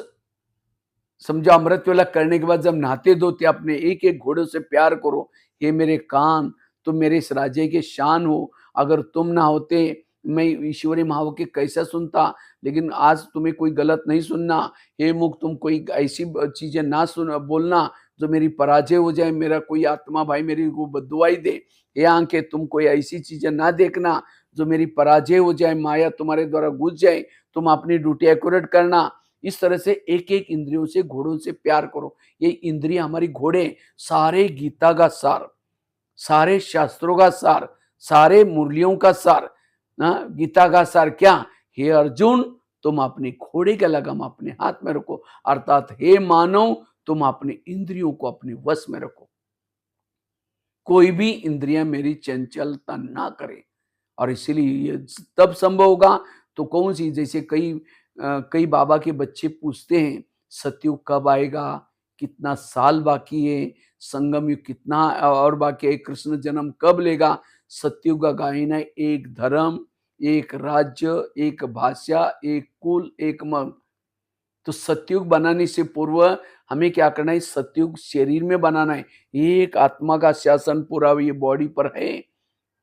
समझो अमृत वेला करने के बाद जब नहाते धोते अपने एक एक घोड़े से प्यार करो। ये मेरे कान, तुम मेरे इस राज्य के शान हो। अगर तुम ना होते मैं ईश्वरी महावाक्य कैसा सुनता, लेकिन आज तुम्हें कोई गलत नहीं सुनना। हे मुख, तुम कोई ऐसी चीजें ना सुन बोलना जो मेरी पराजय हो जाए, मेरा कोई आत्मा भाई मेरी को बददुआई दे। हे आंखें, तुम कोई ऐसी चीजें ना देखना जो मेरी पराजय हो जाए, माया तुम्हारे द्वारा घुस जाए। तुम अपनी ड्यूटी एक्यूरेट करना। इस तरह से एक एक इंद्रियों से, घोड़ों से प्यार करो। ये इंद्रिय हमारी घोड़े, सारे गीता का सार, सारे शास्त्रों का सार, सारे मुरलियों का सार, गीता का सार क्या? हे अर्जुन, तुम अपने घोड़े का लगाम अपने हाथ में रखो, अर्थात हे मानव, तुम अपने इंद्रियों को अपने वश में रखो। कोई भी इंद्रियां मेरी चंचलता ना करे। और इसीलिए ये तब संभव होगा तो कौन सी, जैसे कई बाबा के बच्चे पूछते हैं सतयुग कब आएगा, कितना साल बाकी है, संगम युग कितना और बाकी है, कृष्ण जन्म कब लेगा। सतयुग का गायन है एक धर्म, एक राज्य, एक भाषा, एक कुल, एक मन। तो सतयुग बनाने से पूर्व हमें क्या करना है? सतयुग शरीर में बनाना है। एक आत्मा का शासन पूरा ये बॉडी पर है।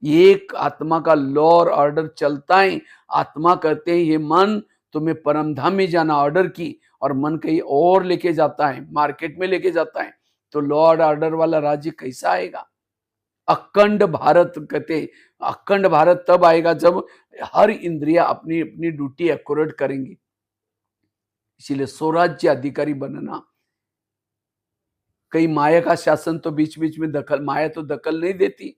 एक आत्मा का लॉ और ऑर्डर चलता है। आत्मा कहते हैं ये मन तुम्हें परम धाम में जाना, ऑर्डर की, और मन कहीं और लेके जाता है, मार्केट में लेके जाता है। तो लॉ और ऑर्डर वाला राज्य कैसा आएगा? अखंड भारत कहते, अखंड भारत तब आएगा जब हर इंद्रिया अपनी अपनी ड्यूटी एक्यूरेट करेंगी। इसीलिए स्वराज्य अधिकारी बनना। कई माया का शासन तो बीच बीच में दखल, माया तो दखल नहीं देती।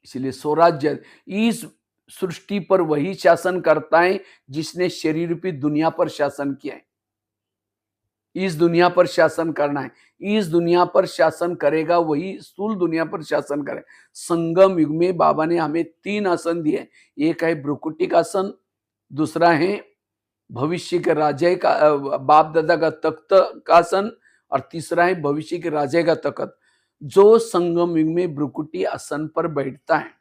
इसलिए स्वराज्य, इस सृष्टि पर वही शासन करता है जिसने शरीर रूपी दुनिया पर शासन किया है। इस दुनिया पर शासन करना है, इस दुनिया पर शासन करेगा वही स्थूल दुनिया पर शासन करे। संगम युग में बाबा ने हमें 3 आसन दिए। एक है भ्रुकुटिक आसन, दूसरा है भविष्य के राजा का बाप दादा का तख्त का आसन, और तीसरा है भविष्य के राजा का तख्त। जो संगम युग में भ्रुकुटी आसन पर बैठता है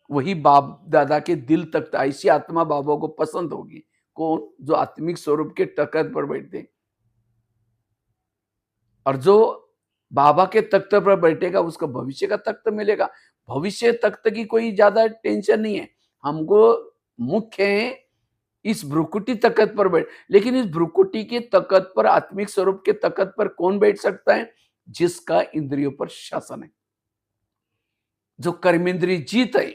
वही बाप दादा के दिल तख्त, ऐसी आत्मा बाबा को पसंद होगी। कौन? जो आत्मिक स्वरूप के तख्त पर बैठते। और जो बाबा के तख्त पर बैठेगा उसको भविष्य का तख्त मिलेगा। भविष्य तख्त की कोई ज्यादा टेंशन नहीं है। हमको मुख्य है इस भ्रुकुटी तख्त पर बैठ। लेकिन इस भ्रुकुटी के तख्त पर, आत्मिक स्वरूप के तख्त पर कौन बैठ सकता है? जिसका इंद्रियों पर शासन है, जो कर्मेंद्रिय जीत है।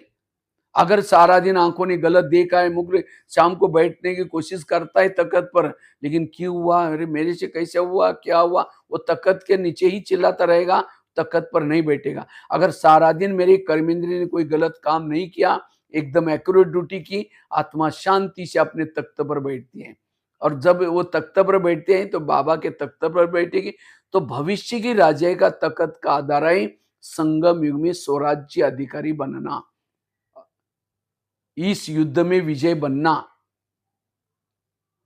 अगर सारा दिन आंखों ने गलत देखा है, मुख शाम को बैठने की कोशिश करता है तख्त पर, लेकिन क्यों हुआ, अरे मेरे से कैसे हुआ, क्या हुआ, वो तख्त के नीचे ही चिल्लाता रहेगा, तख्त पर नहीं बैठेगा। अगर सारा दिन मेरे कर्मेंद्रिय ने कोई गलत काम नहीं किया, एकदम एक्यूरेट ड्यूटी की, आत्मा शांति से अपने तख्त पर बैठती है। और जब वो तख्त पर बैठते हैं तो बाबा के तख्त पर बैठेगी। तो भविष्य की राजा का तख्त का आधार है संगम युग में स्वराज्य अधिकारी बनना, इस युद्ध में विजय बनना।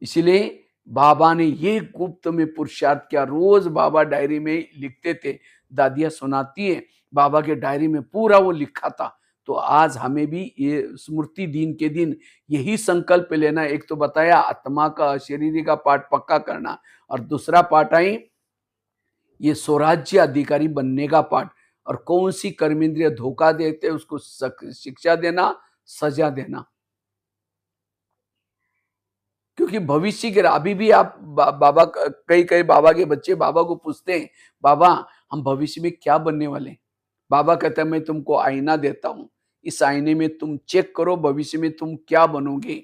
इसलिए बाबा ने ये गुप्त में पुरुषार्थ किया। रोज बाबा डायरी में लिखते थे, दादियां सुनाती है, बाबा के डायरी में पूरा वो लिखा था। तो आज हमें भी ये स्मृति दिन के दिन यही संकल्प लेना। एक तो बताया आत्मा का, शरीर का पाठ पक्का करना, और दूसरा पाठ आई ये स्वराज्य अधिकारी बनने का पाठ। और कौन सी कर्मेंद्रिय धोखा देते उसको शिक्षा देना, सजा देना। क्योंकि भविष्य के, अभी भी आप बाबा, कई बाबा के बच्चे बाबा को पूछते हैं, बाबा हम भविष्य में क्या बनने वाले हैं? बाबा कहता है मैं तुमको आईना देता हूं, इस आईने में तुम चेक करो भविष्य में तुम क्या बनोगे।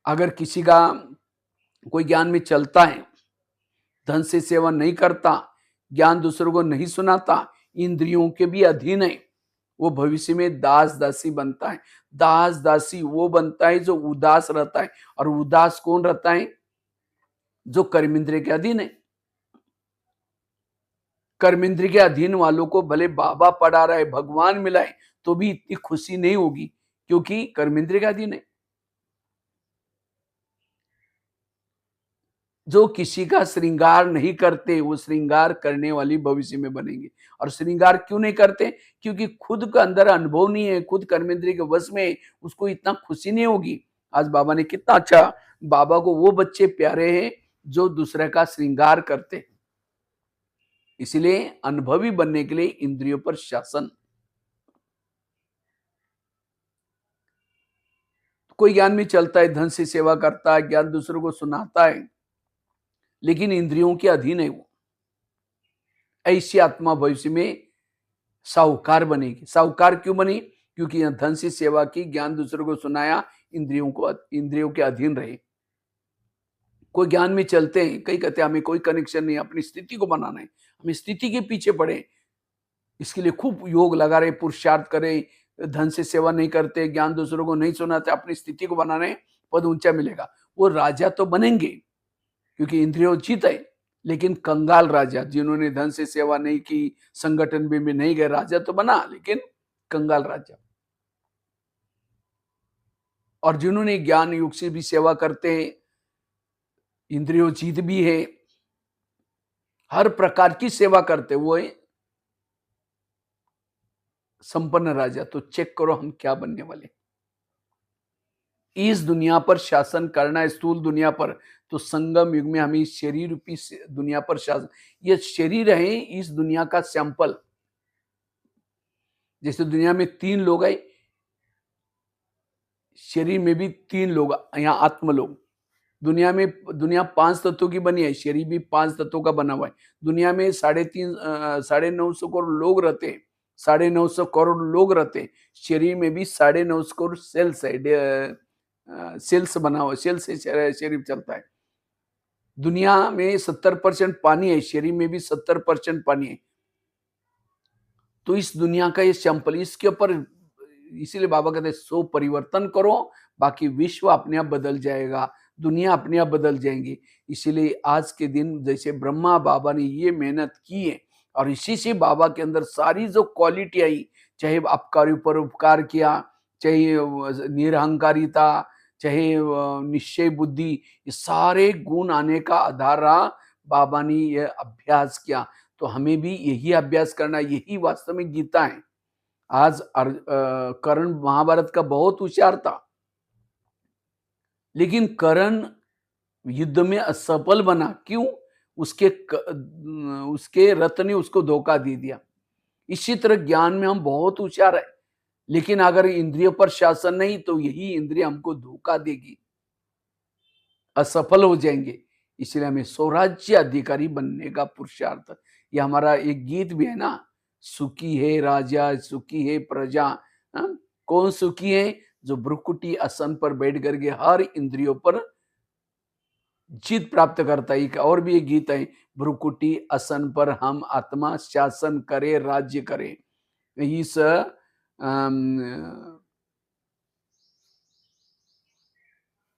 अगर किसी का कोई ज्ञान में चलता है, धन से सेवा नहीं करता, ज्ञान दूसरों को नहीं सुनाता, इंद्रियों के भी अधीन है, वो भविष्य में दास दासी बनता है। दास दासी वो बनता है जो उदास रहता है। और उदास कौन रहता है? जो कर्मेंद्रिय के अधीन है। कर्मेंद्रिय के अधीन वालों को भले बाबा पढ़ा रहा है, भगवान मिला है, तो भी इतनी खुशी नहीं होगी, क्योंकि कर्मेंद्रिय के अधीन है। जो किसी का श्रृंगार नहीं करते वो श्रृंगार करने वाली भविष्य में बनेंगे। और श्रृंगार क्यों नहीं करते? क्योंकि खुद का अंदर अनुभव नहीं है, खुद कर्मेंद्रिय के वश में, उसको इतना खुशी नहीं होगी। आज बाबा ने कितना अच्छा, बाबा को वो बच्चे प्यारे हैं जो दूसरे का श्रृंगार करते। इसलिए अनुभवी बनने के लिए इंद्रियों पर शासन। कोई ज्ञान में चलता है, धन से सेवा करता है, ज्ञान दूसरों को सुनाता है, लेकिन इंद्रियों के अधीन है वो। ऐसी आत्मा भविष्य में साहूकार बनेगी। साहूकार क्यों बनी? क्योंकि धन से सेवा की, ज्ञान दूसरों को सुनाया, इंद्रियों के अधीन रहे। कोई ज्ञान में चलते हैं, कई कहते हैं हमें कोई कनेक्शन नहीं, अपनी स्थिति को बनाना है, हमें स्थिति के पीछे पड़े, इसके लिए खूब योग लगा रहे, पुरुषार्थ करे, धन से सेवा नहीं करते, ज्ञान दूसरों को नहीं सुनाते, अपनी स्थिति को बनाने, पद ऊंचा मिलेगा। वो राजा तो बनेंगे क्योंकि इंद्रियोचित है, लेकिन कंगाल राजा, जिन्होंने धन से सेवा नहीं की, संगठन में नहीं गए, राजा तो बना लेकिन कंगाल राजा। और जिन्होंने ज्ञान युग से भी सेवा करते हैं, इंद्रियोचित भी है, हर प्रकार की सेवा करते, वो है संपन्न राजा। तो चेक करो हम क्या बनने वाले। इस दुनिया पर शासन करना है, स्थूल दुनिया पर, तो संगम युग में हमें शरीर रूपी दुनिया पर शासन, ये शरीर है इस दुनिया का सैंपल। जैसे दुनिया में 3 लोग है, शरीर में भी 3 लोग, यहाँ आत्म लोग। दुनिया 5 तत्वों की बनी है, शरीर भी 5 तत्वों का बना हुआ है। दुनिया में 950 करोड़ लोग रहते हैं, 950 करोड़ लोग रहते हैं। शरीर में भी 950 करोड़ सेल्स है, सेल्स बना हुआ, सेल्स से शरीर चलता है। दुनिया में 70% पानी है, शरीर में भी 70% पानी है। तो इस दुनिया का ये सैंपल, इसके ऊपर, इसीलिए बाबा कहते हैं सो परिवर्तन करो, बाकी विश्व अपने आप बदल जाएगा, दुनिया अपने आप बदल जाएंगी। इसीलिए आज के दिन जैसे ब्रह्मा बाबा ने ये मेहनत की है, और इसी से बाबा के अंदर सारी जो क्वालिटी आई, चाहे आपका ऊपर उपकार किया, चाहे निरहंकारिता, चाहे निश्चय बुद्धि, ये सारे गुण आने का आधार रहा बाबा ने ये अभ्यास किया। तो हमें भी यही अभ्यास करना, यही वास्तव में गीता है। आज कर्ण महाभारत का बहुत होशियार था, लेकिन कर्ण युद्ध में असफल बना। क्यों? उसके रथ ने उसको धोखा दे दिया। इसी तरह ज्ञान में हम बहुत होशियार है, लेकिन अगर इंद्रियों पर शासन नहीं, तो यही इंद्रिय हमको धोखा देगी, असफल हो जाएंगे। इसलिए हमें स्वराज्य अधिकारी बनने का पुरुषार्थ, ये हमारा एक गीत भी है ना, सुखी है राजा सुखी है प्रजा। कौन सुखी है? जो भ्रुकुटी आसन पर बैठ करके हर इंद्रियों पर जीत प्राप्त करता है। और भी एक गीत है, भ्रुकुटी आसन पर हम आत्मा शासन करे राज्य करे।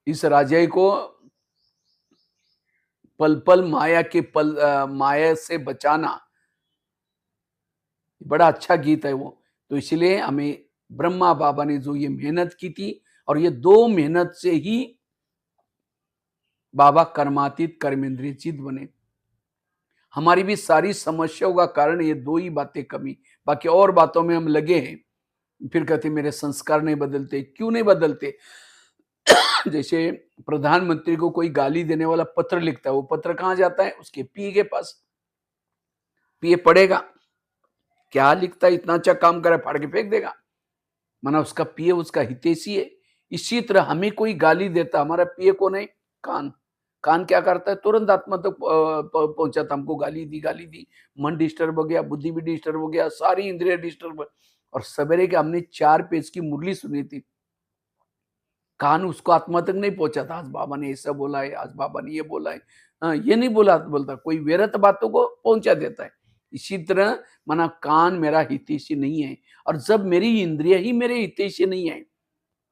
इस राजा को पल पल माया से बचाना, बड़ा अच्छा गीत है वो। तो इसलिए हमें ब्रह्मा बाबा ने जो ये मेहनत की थी, और ये 2 मेहनत से ही बाबा कर्मातीत कर्मेंद्रिय चित बने। हमारी भी सारी समस्याओं का कारण ये 2 ही बातें कमी, बाकी और बातों में हम लगे हैं। फिर कहते मेरे संस्कार नहीं बदलते। क्यों नहीं बदलते? जैसे प्रधानमंत्री को कोई गाली देने वाला पत्र लिखता है, वो पत्र कहां जाता है? उसके पीए के पास। पीए पढ़ेगा, क्या लिखता है, इतना अच्छा काम करे, फाड़ के फेंक देगा, माना उसका पीए उसका हितैषी है। इसी तरह हमें कोई गाली देता, हमारा पीए कौन है? कान क्या करता है? तुरंत आत्मा तक पहुंचाता, हमको गाली दी, मन डिस्टर्ब हो गया, बुद्धि भी डिस्टर्ब हो गया, सारी इंद्रिया डिस्टर्ब। और सवेरे के हमने 4 पेज की मुरली सुनी थी, कान उसको आत्मा तक नहीं पहुंचा था। आज बाबा ने ऐसा बोला है, आज बाबा ने ये बोला है, ये नहीं बोलता, कोई व्यर्थ बातों को पहुंचा देता है। इसी तरह माना कान मेरा हितैषी नहीं है, और जब मेरी इंद्रिया ही मेरे हितैषी नहीं है,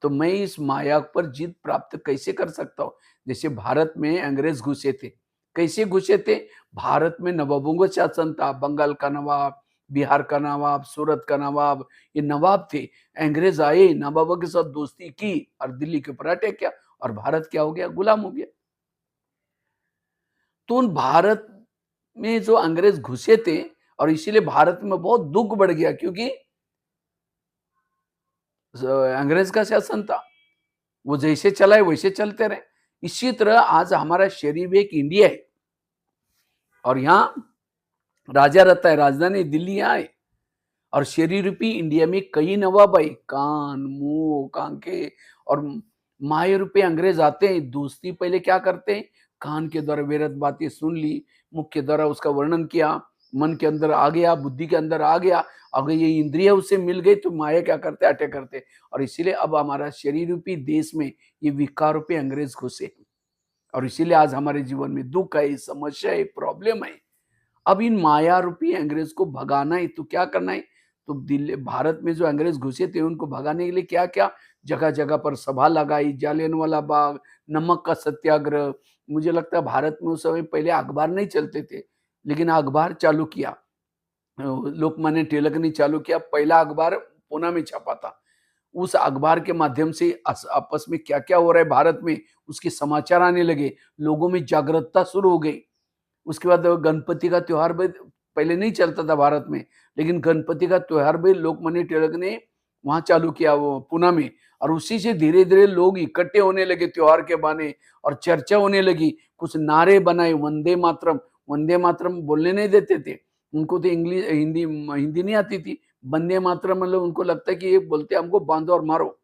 तो मैं इस माया पर जीत प्राप्त कैसे कर सकता हूँ? जैसे भारत में अंग्रेज घुसे थे, कैसे घुसे थे? भारत में नवाबों का शासन था, बंगाल का नवाब, बिहार का नवाब, सूरत का नवाब, ये नवाब थे। अंग्रेज आए, नवाबों के साथ दोस्ती की और दिल्ली के ऊपर अटैक किया, और भारत क्या हो गया? गुलाम हो गया। तो उन भारत में जो अंग्रेज घुसे थे, और इसीलिए भारत में बहुत दुख बढ़ गया, क्योंकि अंग्रेज का शासन था, वो जैसे चलाए वैसे चलते रहे। इसी तरह आज हमारा शरीर एक इंडिया है, और यहाँ राजा रहता है, राजधानी दिल्ली यहाँ है, और शरीर रूपी इंडिया में कई नवाब है, कान, मुंह, कांके, और माया रूपी अंग्रेज आते हैं, दोस्ती पहले क्या करते हैं, कान के द्वारा व्यर्थ बातें सुन ली, मुख के द्वारा उसका वर्णन किया, मन के अंदर आ गया, बुद्धि के अंदर आ गया, अगर ये इंद्रिय उससे मिल गई तो माया क्या करते, अटैक करते। और इसीलिए अब हमारा शरीर रूपी देश में ये विकार रूपी अंग्रेज घुसे हैं। और इसीलिए आज हमारे जीवन में दुख है, समस्या है, प्रॉब्लम है। अब इन माया रूपी अंग्रेज को भगाना है तो क्या करना है, तो दिल्ली भारत में जो अंग्रेज घुसे थे उनको भगाने के लिए क्या क्या जगह जगह पर सभा लगाई, जालियनवाला बाग, नमक का सत्याग्रह। मुझे लगता है भारत में उस समय पहले अखबार नहीं चलते थे, लेकिन अखबार चालू किया, लोकमान्य तिलक ने चालू किया, पहला अखबार पूना में छपा था। उस अखबार के माध्यम से आपस में क्या क्या हो रहा है भारत में उसके समाचार आने लगे, लोगों में जागरूकता शुरू हो गई। उसके बाद गणपति का त्योहार भी पहले नहीं चलता था भारत में, लेकिन गणपति का त्योहार भी लोकमान्य तिलक ने वहां चालू किया, वो पुणे में। और उसी से धीरे धीरे लोग इकट्ठे होने लगे त्योहार के बहाने, और चर्चा होने लगी, कुछ नारे बनाए, वंदे मातरम। वंदे मातरम बोलने नहीं देते थे उनको, तो इंग्लिश हिंदी हिंदी नहीं आती थी। वंदे मातरम मतलब उनको लगता है कि ये बोलते हमको बांधो और मारो।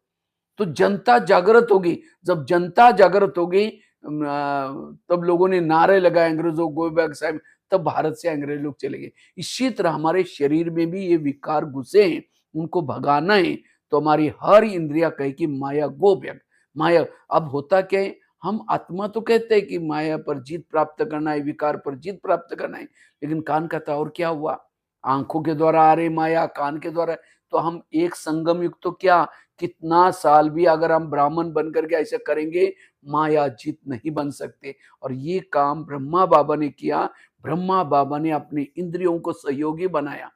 तो जनता जागृत होगी, जब जनता जागृत होगी तब लोगों ने नारे लगाए, अंग्रेजों गो बैक साहब, तब भारत से अंग्रेज लोग चले गए। इसी तरह हमारे शरीर में भी ये विकार घुसे हैं, उनको भगाना है तो हमारी हर इंद्रिया कहे कि माया गो बैक। माया अब होता क्या है, हम आत्मा तो कहते हैं कि माया पर जीत प्राप्त करना है, विकार पर जीत प्राप्त करना है, लेकिन कान कहता और क्या हुआ, आंखों के द्वारा आ रही माया, कान के द्वारा। तो हम एक संगम युक्त तो क्या, कितना साल भी अगर हम ब्राह्मण बन करके ऐसा करेंगे, माया जीत नहीं बन सकते। और ये काम ब्रह्मा बाबा ने किया। ब्रह्मा बाबा ने अपने इंद्रियों को सहयोगी बनाया,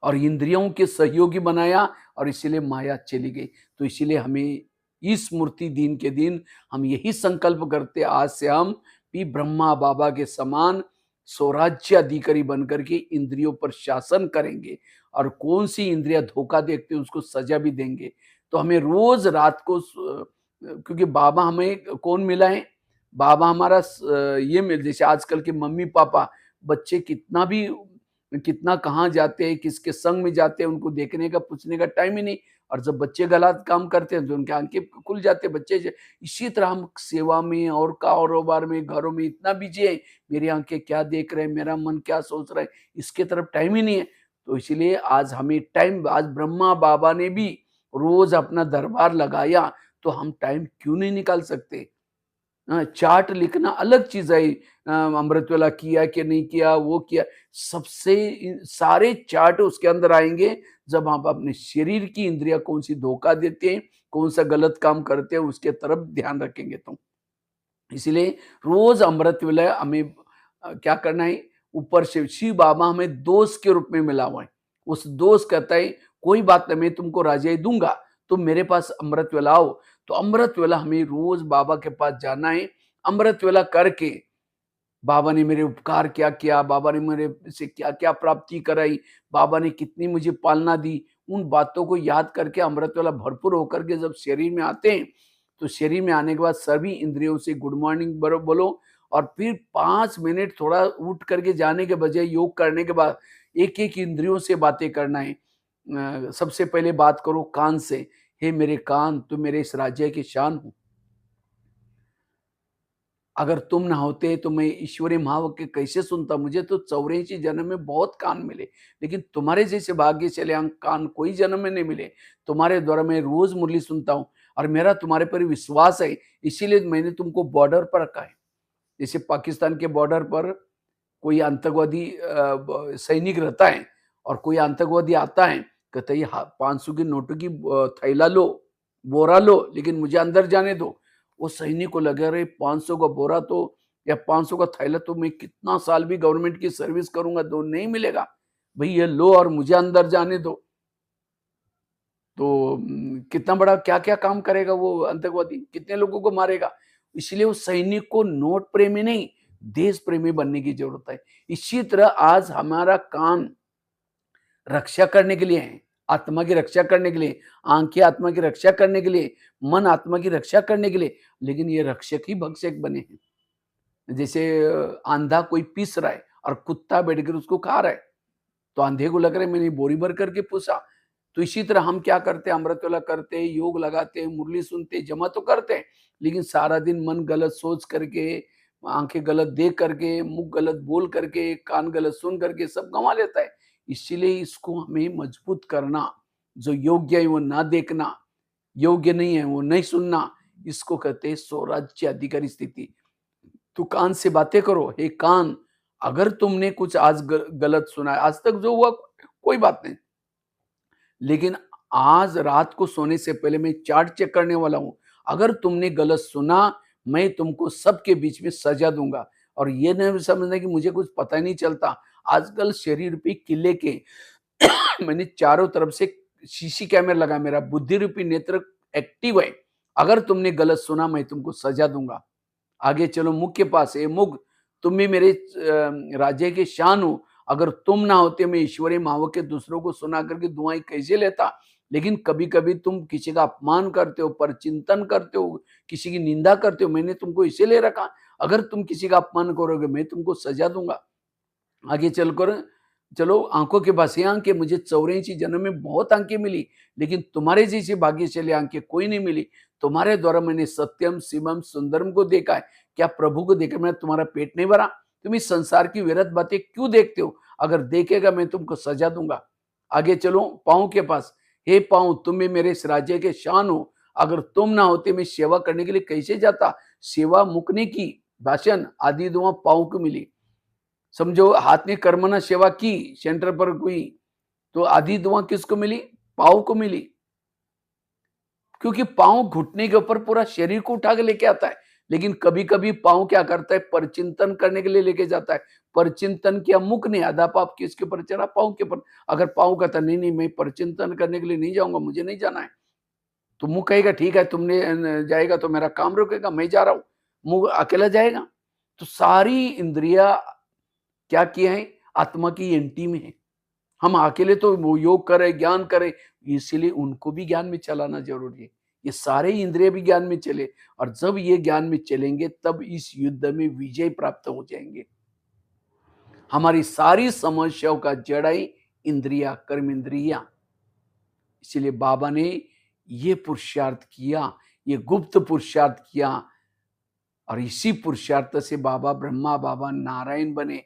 और इंद्रियों के सहयोगी बनाया, और इसीलिए माया चली गई। तो इसीलिए हमें इस मूर्ति दिन के दिन हम यही संकल्प करते, आज से हम भी ब्रह्मा बाबा के समान स्वराज्य अधिकारी बनकर के इंद्रियों पर शासन करेंगे, और कौन सी इंद्रिया धोखा देखते उसको सजा भी देंगे। तो हमें रोज रात को क्योंकि बाबा हमें कौन मिला है, बाबा हमारा ये मिल, जैसे आजकल के मम्मी पापा, बच्चे कितना कहाँ जाते हैं, किसके संग में जाते हैं, उनको देखने का पूछने का टाइम ही नहीं। और जब बच्चे गलत काम करते हैं तो उनके आंखें खुल जाते हैं बच्चे से। इसी तरह हम सेवा में और कारोबार में, घरों में इतना बिजी है, मेरी आंखें क्या देख रहे हैं, मेरा मन क्या सोच रहा है, इसके तरफ टाइम ही नहीं है। तो इसलिए आज हमें टाइम, आज ब्रह्मा बाबा ने भी रोज अपना दरबार लगाया, तो हम टाइम क्यों नहीं निकाल सकते। चार्ट लिखना अलग चीज है, अमृतवेला किया कि नहीं किया, वो किया, सबसे सारे चार्ट उसके अंदर आएंगे जब आप अपने शरीर की इंद्रिया कौन सी धोखा देते हैं, कौन सा गलत काम करते हैं, उसके तरफ ध्यान रखेंगे। तो इसलिए रोज अमृतवेला हमें क्या करना है, ऊपर से शिव बाबा हमें दोस्त के रूप में मिला हुआ है। उस दोस्त कहता है कोई बात नहीं, मैं तुमको राजाई दूंगा, तुम मेरे पास अमृत वेला आओ। तो अमृत वेला हमें रोज बाबा के पास जाना है, अमृत वेला करके बाबा ने मेरे उपकार क्या किया, बाबा ने मेरे से क्या क्या प्राप्ति कराई, बाबा ने कितनी मुझे पालना दी, उन बातों को याद करके अमृत वेला भरपूर होकर के जब शरीर में आते हैं, तो शरीर में आने के बाद सभी इंद्रियों से गुड मॉर्निंग बोलो, और फिर 5 मिनट थोड़ा उठ करके जाने के बजाय योग करने के बाद एक एक इंद्रियों से बातें करना है। सबसे पहले बात करो कान से, हे मेरे कान, तुम मेरे इस राज्य की शान हो, अगर तुम ना होते तो मैं ईश्वरीय महावाक्य कैसे सुनता, मुझे तो 84 जन्म में बहुत कान मिले, लेकिन तुम्हारे जैसे भाग्यशाली कान कोई जन्म में नहीं मिले। तुम्हारे द्वारा मैं रोज मुरली सुनता हूँ, और मेरा तुम्हारे पर विश्वास है, इसीलिए मैंने तुमको बॉर्डर पर रखा है। जैसे पाकिस्तान के बॉर्डर पर कोई आतंकवादी सैनिक रहता है, और कोई आतंकवादी आता है, कहता है 500 की नोटों की थैला लो, बोरा लो, लेकिन मुझे अंदर जाने दो। वो सैनिक को लगे रहे 500 का बोरा तो, या 500 का थैला तो मैं कितना साल भी गवर्नमेंट की सर्विस करूंगा तो नहीं मिलेगा, भाई ये लो और मुझे अंदर जाने दो। तो कितना बड़ा क्या क्या काम करेगा वो आतंकवादी, कितने लोगों को मारेगा। इसलिए उस सैनिक को नोट प्रेमी नहीं, देश प्रेमी बनने की जरूरत है। इसी तरह आज हमारा कान रक्षा करने के लिए है, आत्मा की रक्षा करने के लिए, आंखें आत्मा की रक्षा करने के लिए, मन आत्मा की रक्षा करने के लिए, लेकिन ये रक्षक ही भक्षक बने हैं। जैसे आंधा कोई पीस रहा है और कुत्ता बैठकर उसको खा रहा है, तो आंधे को लग रहा है मैंने बोरी भर करके पूछा, तो इसी तरह हम क्या करते हैं, अमृतवेला करते हैं, योग लगाते हैं, मुरली सुनते हैं, जमा तो करते हैं, लेकिन सारा दिन मन गलत सोच करके, आंखें गलत देख करके, मुंह गलत बोल करके, कान गलत सुन करके सब गंवा लेता है। इसीलिए इसको हमें मजबूत करना, जो योग्य है वो ना देखना, योग्य नहीं है वो नहीं सुनना, इसको कहते हैं स्वराज्य अधिकारी स्थिति। तू कान से बातें करो, हे कान, अगर तुमने कुछ आज गलत सुना है, आज तक जो हुआ कोई बात नहीं, लेकिन आज रात को सोने से पहले मैं चार्ट चेक करने वाला हूं। अगर तुमने गलत सुना, मैं तुमको सबके बीच में सजा दूंगा। और ये नहीं समझना कि मुझे कुछ पता ही नहीं चलता। आजकल शरीर रूपी किले के मैंने चारों तरफ से सीसी कैमरा लगा, मेरा बुद्धि रूपी नेत्र एक्टिव है। अगर तुमने गलत सुना, मैं तुमको सजा दूंगा। आगे चलो, मुख के पास है, मुख, तुम भी मेरे राज्य के शान हो। अगर तुम ना होते, मैं ईश्वरीय महाव के दूसरों को सुना करके दुआएं कैसे लेता। लेकिन कभी कभी तुम किसी का अपमान करते हो, पर चिंतन करते हो, किसी की निंदा करते हो, मैंने तुमको इसीलिए रखा। अगर तुम किसी का अपमान करोगे, मैं तुमको सजा दूंगा। आगे चलकर चलो, आंखों के पास ये आंखें, मुझे 84 जन्म में बहुत आंखें मिली, लेकिन तुम्हारे जैसी भाग्यशाली आंखें कोई नहीं मिली। तुम्हारे द्वारा मैंने सत्यम शिवम सुंदरम को देखा है, क्या प्रभु को देखा? मैं तुम्हारा पेट नहीं भरा? तुम इस संसार की व्यर्थ बातें क्यों देखते हो? अगर देखेगा, मैं तुमको सजा दूंगा। आगे चलो, पाँव के पास, हे पाँव, तुम भी मेरे इस राज्य के शान हो। अगर तुम ना होते, मैं सेवा करने के लिए कैसे जाता? सेवा मुकने की भाषण आदि दुआ पाँव को मिली। समझो, हाथ ने कर्मना सेवा की सेंटर पर कोई, तो आधी दुआ किसको मिली? पाँव को मिली। क्योंकि पाँव घुटने के ऊपर पूरा शरीर को उठा के लेके आता है, लेकिन कभी कभी पाँव क्या करता है? परचिंतन करने के लिए लेके जाता है। परचिंतन किया, मुख ने आधा पाप किसके ऊपर चढ़ा? पाँव के ऊपर। अगर पाँव कहता नहीं नहीं, मैं परचिंतन करने के लिए नहीं जाऊंगा, मुझे नहीं जाना है, तो मुंह कहेगा ठीक है, तुमने जाएगा तो मेरा काम रुकेगा, मैं जा रहा हूं। मुंह अकेला जाएगा। तो सारी इंद्रिया क्या किया है? आत्मा की एंटी में है। हम अकेले तो वो योग करें, ज्ञान करें, इसीलिए उनको भी ज्ञान में चलाना जरूरी है। ये सारे इंद्रिय भी ज्ञान में चले, और जब ये ज्ञान में चलेंगे, तब इस युद्ध में विजय प्राप्त हो जाएंगे। हमारी सारी समस्याओं का जड़ाई इंद्रिया, कर्म इंद्रिया। इसीलिए बाबा ने ये पुरुषार्थ किया, ये गुप्त पुरुषार्थ किया, और इसी पुरुषार्थ से बाबा ब्रह्मा, बाबा नारायण बने।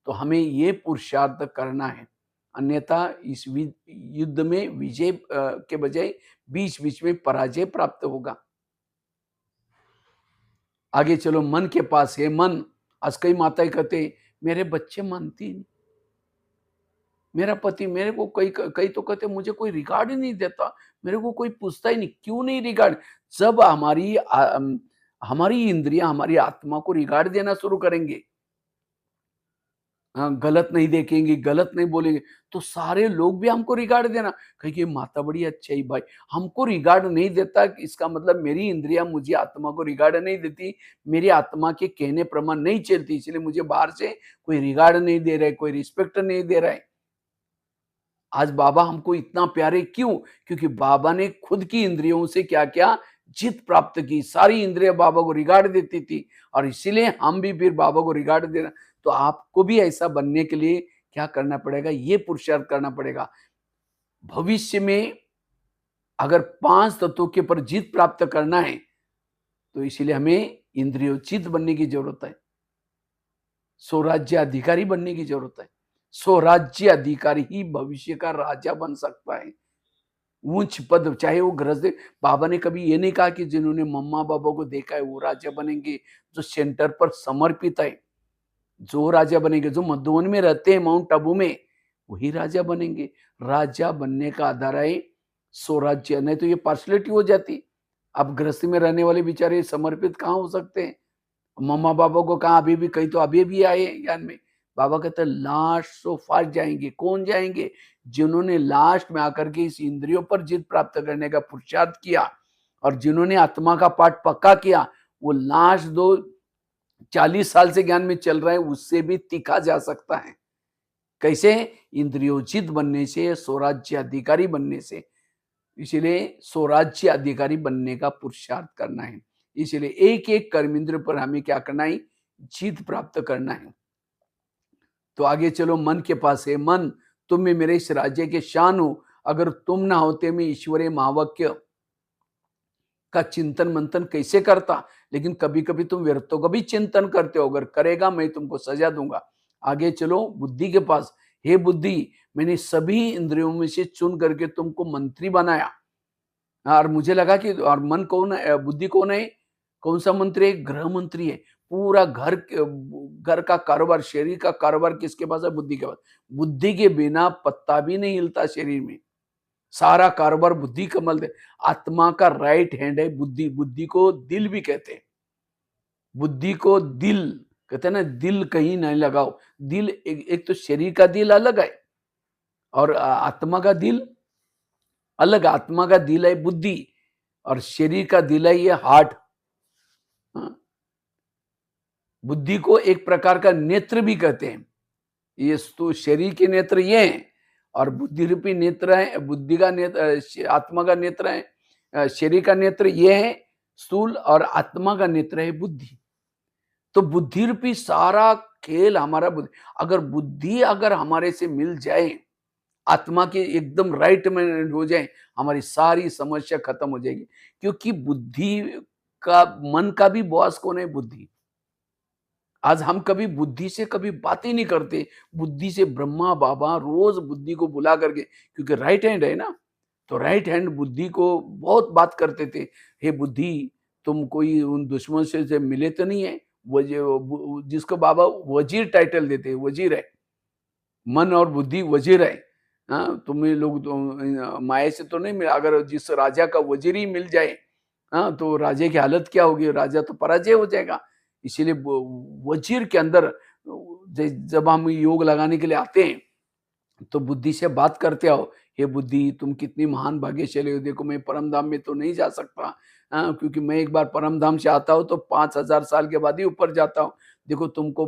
तो हमें ये पुरुषार्थ करना है, अन्यथा इस युद्ध में विजय के बजाय बीच बीच में पराजय प्राप्त होगा। आगे चलो, मन के पास है, मन। आज कई माताएं कहते, मेरे बच्चे मानती नहीं, मेरा पति, मेरे को कई कई तो कहते मुझे कोई रिगार्ड ही नहीं देता, मेरे को कोई पूछता ही नहीं। क्यों नहीं रिगार्ड? जब हमारी इंद्रियां हमारी आत्मा को रिगार्ड देना शुरू करेंगे, गलत नहीं देखेंगे, गलत नहीं बोलेंगे, तो सारे लोग भी हमको रिगार्ड देना, कहेंगे माता बड़ी अच्छा ही भाई। हमको रिगार्ड नहीं देता, इसका मतलब मेरी इंद्रियां मुझे आत्मा को रिगार्ड नहीं देती, मेरी आत्मा के कहने प्रमाण नहीं चलती, इसलिए मुझे बाहर से कोई रिगार्ड नहीं दे रहा है, कोई रिस्पेक्ट नहीं दे रहा है। आज बाबा हमको इतना प्यारे क्यों? क्योंकि बाबा ने खुद की इंद्रियों से क्या क्या जीत प्राप्त की। सारी इंद्रियां बाबा को रिगार्ड देती थी, और इसीलिए हम भी फिर बाबा को रिगार्ड देना। तो आपको भी ऐसा बनने के लिए क्या करना पड़ेगा? ये पुरुषार्थ करना पड़ेगा। भविष्य में अगर 5 तत्वों के ऊपर जीत प्राप्त करना है, तो इसीलिए हमें इंद्रियोचित बनने की जरूरत है, स्वराज्य अधिकारी बनने की जरूरत है। स्वराज्य अधिकारी ही भविष्य का राजा बन सकता है। ऊंच पद, चाहे वो गृहस्थ। बाबा ने कभी ये नहीं कहा कि जिन्होंने मम्मा बाबा को देखा है वो राजा बनेंगे। जो सेंटर पर समर्पित है, जो राजा बनेंगे, जो मधुवन में रहते हैं, माउंट आबू में, वही राजा बनेंगे। राजा बनने का आधार है स्वराज्य, नहीं तो ये पार्शलिटी हो जाती। अब गृहस्थी में रहने वाले बेचारे समर्पित कहाँ हो सकते हैं? मम्मा बाबा को कहा, अभी भी कहीं तो अभी भी आए ज्ञान में। बाबा कहते हैं लास्ट सो फार जाएंगे। कौन जाएंगे? जिन्होंने लास्ट में आकर के इस इंद्रियों पर जीत प्राप्त करने का पुरुषार्थ किया, और जिन्होंने आत्मा का पाठ पक्का किया, वो लास्ट 40 साल से ज्ञान में चल रहे हैं, उससे भी तीखा जा सकता है। कैसे? इंद्रियोचित बनने से, स्वराज्य अधिकारी बनने से। इसीलिए स्वराज्य अधिकारी बनने का पुरुषार्थ करना है। इसलिए एक एक कर्मेंद्र पर हमें क्या करना है? जीत प्राप्त करना है। तो आगे चलो, मन के पास है, मन, तुम में मेरे इस राज्य के शान हो। अगर तुम ना होते मैं ईश्वरीय महावाक्य का चिंतन मंथन कैसे करता। लेकिन कभी कभी तुम व्यर्थों का भी चिंतन करते हो, अगर करेगा मैं तुमको सजा दूंगा। आगे चलो बुद्धि के पास। हे बुद्धि, मैंने सभी इंद्रियों में से चुन करके तुमको मंत्री बनाया। और मुझे लगा कि और मन कौन है, बुद्धि कौन है, कौन सा मंत्री है, गृह मंत्री है। पूरा घर का कारोबार, शरीर का कारोबार किसके पास है, बुद्धि के पास। बुद्धि के बिना पत्ता भी नहीं हिलता शरीर में, सारा कारोबार बुद्धि कमल दे। आत्मा का राइट हैंड है बुद्धि। बुद्धि को दिल भी कहते हैं। बुद्धि को दिल कहते हैं ना, दिल कहीं नहीं लगाओ। दिल एक तो शरीर का दिल अलग है और आत्मा का दिल अलग। आत्मा का दिल है बुद्धि और शरीर का दिल है ये हार्ट। बुद्धि को एक प्रकार का नेत्र भी कहते हैं। ये तो शरीर के नेत्र ये हैं और बुद्धि रूपी नेत्र है, बुद्धि का नेत्र, आत्मा का नेत्र है, शरीर का नेत्र ये है स्थूल, और आत्मा का नेत्र है बुद्धि। तो बुद्धि रूपी सारा खेल हमारा बुद्धि। अगर बुद्धि अगर हमारे से मिल जाए, आत्मा के एकदम राइट में हो जाए, हमारी सारी समस्या खत्म हो जाएगी। क्योंकि बुद्धि का, मन का भी बॉस कौन है, बुद्धि। आज हम कभी बुद्धि से कभी बात ही नहीं करते। बुद्धि से ब्रह्मा बाबा रोज बुद्धि को बुला करके, क्योंकि राइट हैंड है ना, तो राइट हैंड बुद्धि को बहुत बात करते थे। हे बुद्धि, तुम कोई उन दुश्मन से मिले तो नहीं है, जिसको बाबा वजीर टाइटल देते, वजीर है। मन और बुद्धि वजीर है। हाँ, तुम्हें लोग तो माया से तो नहीं मिला। अगर जिस राजा का वजीर ही मिल जाए, हाँ, तो राजे की हालत क्या होगी, राजा तो पराजय हो जाएगा। इसीलिए वजीर के अंदर जब हम योग लगाने के लिए आते हैं तो बुद्धि से बात करते आओ। हे बुद्धि, तुम कितनी महान भाग्यशाली हो। देखो मैं परम धाम में तो नहीं जा सकता, क्योंकि मैं एक बार परम धाम से आता हूँ तो 5000 साल के बाद ही ऊपर जाता हूँ। देखो तुमको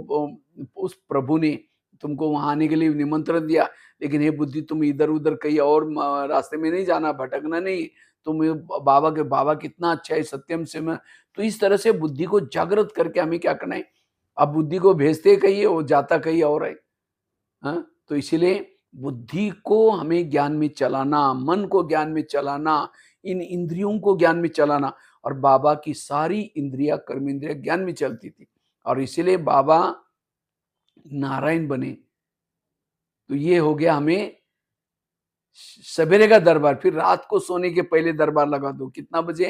उस प्रभु ने तुमको वहां आने के लिए निमंत्रण दिया, लेकिन हे बुद्धि, तुम इधर उधर कहीं और रास्ते में नहीं जाना, भटकना नहीं। तुम बाबा कितना अच्छा है, सत्यम से मैं। तो इस तरह से बुद्धि को जागृत करके हमें क्या करना है। अब बुद्धि को भेजते कहीं, वो जाता कहीं और है। तो इसीलिए बुद्धि को हमें ज्ञान में चलाना, मन को ज्ञान में चलाना, इन इंद्रियों को ज्ञान में चलाना। और बाबा की सारी इंद्रिया, कर्म इंद्रिया ज्ञान में चलती थी, और इसीलिए बाबा नारायण बने। तो ये हो गया हमें सवेरे का दरबार। फिर रात को सोने के पहले दरबार लगा दो। कितना बजे,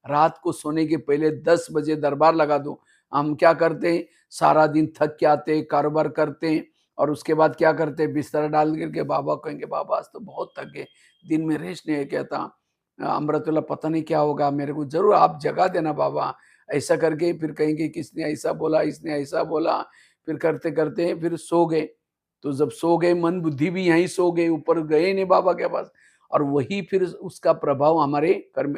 रात को सोने के पहले 10 बजे दरबार लगा दो। हम क्या करते हैं, सारा दिन थक के आते हैं, कारोबार करते हैं, और उसके बाद क्या करते हैं, बिस्तर डाल करके बाबा कहेंगे, बाबा आज तो बहुत थक गए, दिन में रेस्ट नहीं कहता। अमृतुल्ला पता नहीं क्या होगा, मेरे को जरूर आप जगा देना बाबा, ऐसा करके फिर कहेंगे किसने ऐसा बोला, इसने ऐसा बोला। फिर करते करते फिर सो गए। तो जब सो गए, मन बुद्धि भी यहीं सो गए, ऊपर गए नहीं बाबा के पास। और वही फिर उसका प्रभाव हमारे कर्म,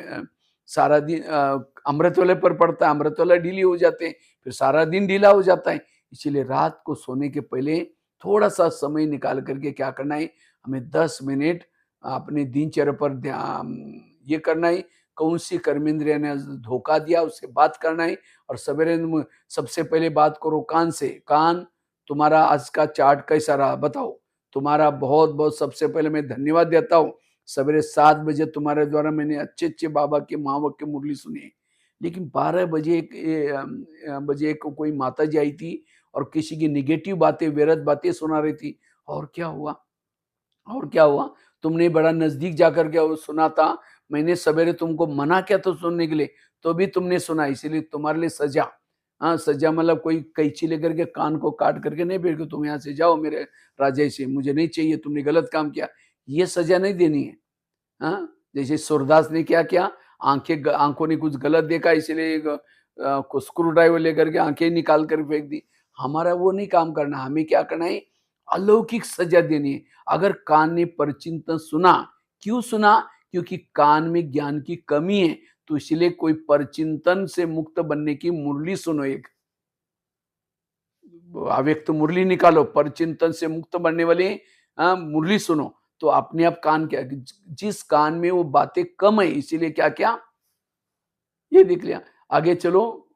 सारा दिन अमृत वाले पर पड़ता है। अमृत वाला ढीली हो जाते हैं, फिर सारा दिन ढीला हो जाता है। इसीलिए रात को सोने के पहले थोड़ा सा समय निकाल करके क्या करना है, हमें 10 मिनट अपने दिनचर्या पर ध्यान ये करना है। कौन सी कर्मेंद्रिय ने धोखा दिया, उससे बात करना है। और सवेरे सबसे पहले बात करो कान से। कान, तुम्हारा आज का चार्ट कैसा रहा बताओ। तुम्हारा बहुत बहुत सबसे पहले मैं धन्यवाद देता हूँ। सवेरे 7 बजे तुम्हारे द्वारा मैंने अच्छे अच्छे बाबा के महावाक्य मुरली सुनी। लेकिन 12 बजे एक कोई माता जी आई थी और किसी की निगेटिव बातें, व्यर्थ बातें सुना रही थी। और क्या हुआ, और क्या हुआ, तुमने बड़ा नजदीक जाकर के सुना था। मैंने सवेरे तुमको मना किया था सुनने के लिए, तो भी तुमने सुना, इसीलिए तुम्हारे लिए सजा। हाँ, सजा मतलब कोई कैंची लेकर के कान को काट करके नहीं भेज, तुम यहाँ से जाओ मेरे राजा से, मुझे नहीं चाहिए, तुमने गलत काम किया। ये सजा नहीं देनी है। हाँ, जैसे सूरदास ने क्या किया, आंखों ने कुछ गलत देखा, इसीलिए स्क्रू ड्राइवर लेकर के आंखें निकाल कर फेंक दी। हमारा वो नहीं काम करना। हमें क्या करना है, अलौकिक सजा देनी है। अगर कान ने परचिंतन सुना, क्यों सुना, क्योंकि कान में ज्ञान की कमी है, तो इसलिए कोई परचिंतन से मुक्त बनने की मुरली सुनो। एक अव्यक्त मुरली निकालो, परचिंतन से मुक्त बनने वाली मुरली सुनो। तो अपने आप कान क्या, जिस कान में वो बातें कम है, इसीलिए क्या क्या ये देख लिया। आगे चलो,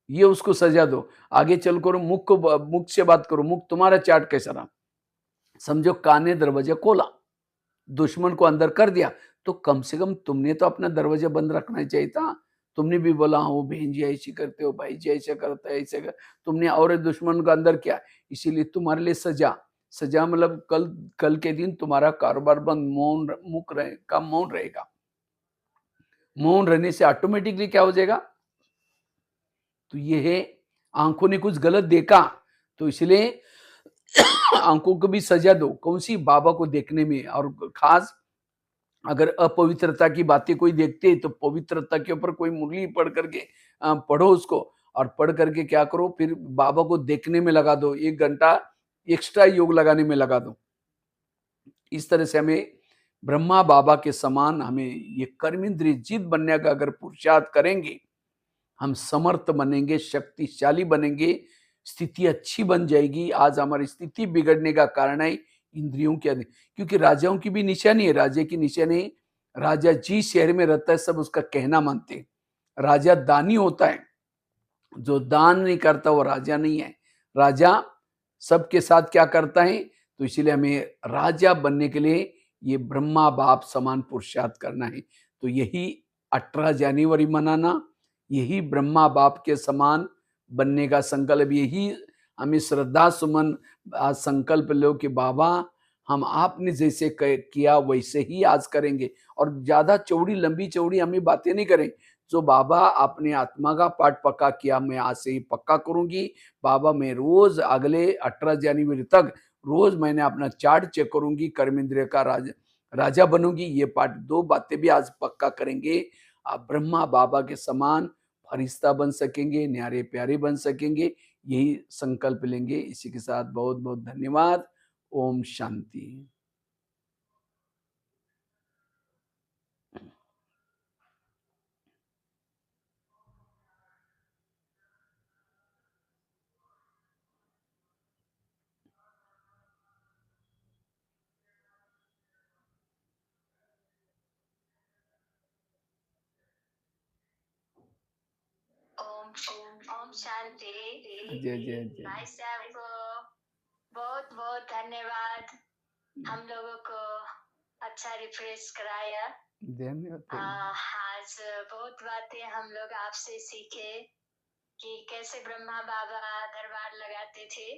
ये उसको सजा दो। आगे चल करो, मुख से बात करो। मुख तुम्हारा चार्ट कैसा रहा, समझो कान ने दरवाजा खोला, दुश्मन को अंदर कर दिया, तो कम से कम तुमने तो अपना दरवाजा बंद रखना चाहिए था। तुमने भी बोला हाँ वो बहन जी ऐसी करते हो, भाई जी ऐसा करता है, ऐसे कर तुमने और एक दुश्मन को अंदर किया, इसीलिए तुम्हारे लिए सजा। सजा मतलब कल कल के दिन तुम्हारा कारोबार बंद, मौन रहेगा। मौन रहने से ऑटोमेटिकली क्या हो जाएगा, तो ये है आंखों ने कुछ गलत देखा, तो इसलिए आंखों को भी सजा दो। कौन सी? बाबा को देखने में। और खास अगर अपवित्रता की बातें कोई देखते है तो पवित्रता के ऊपर कोई मुरली पढ़ करके पढ़ो उसको, और पढ़ करके क्या करो, फिर बाबा को देखने में लगा दो, 1 घंटा एक्स्ट्रा योग लगाने में लगा दो। इस तरह से हमें ब्रह्मा बाबा के समान हमें ये कर्मेंद्रिय जीत बनने का अगर पुरुषार्थ करेंगे, हम समर्थ बनेंगे, शक्तिशाली बनेंगे, स्थिति अच्छी बन जाएगी। आज हमारी स्थिति बिगड़ने का कारण है इंद्रियों के क्योंकि राजाओं की भी निशानी है। राजा की निशानी, राजा जिस शहर में रहता है सब उसका कहना मानते हैं। राजा दानी होता है, जो दान नहीं करता वो राजा नहीं है। राजा सबके साथ क्या करता है, तो इसीलिए हमें राजा बनने के लिए ये ब्रह्मा बाप समान पुरुषार्थ करना है। तो यही 18 जनवरी मनाना, यही ब्रह्मा बाप के समान बनने का संकल्प, यही हमें श्रद्धा सुमन आज संकल्प लो कि बाबा हम आपने जैसे किया वैसे ही आज करेंगे। और ज्यादा चौड़ी लंबी चौड़ी हमें बातें नहीं करें। जो बाबा आपने आत्मा का पाठ पक्का किया, मैं आज से ही पक्का करूंगी। बाबा मैं रोज अगले 18 जनवरी तक रोज मैंने अपना चार्ट चेक करूंगी, कर्मेंद्रिय का राजा बनूंगी। ये पाठ 2 बातें भी आज पक्का करेंगे। आप ब्रह्मा बाबा के समान फरिश्ता बन सकेंगे, न्यारे प्यारे बन सकेंगे। यही संकल्प लेंगे। इसी के साथ बहुत बहुत धन्यवाद। ओम शांति। ओम ओम शांति। जय जय जय। भाई साहब को बहुत बहुत धन्यवाद, हम लोगों को अच्छा रिफ्रेश कराया। धन्यवाद। आज बहुत बातें हम लोग आपसे सीखे कि कैसे ब्रह्मा बाबा दरबार लगाते थे,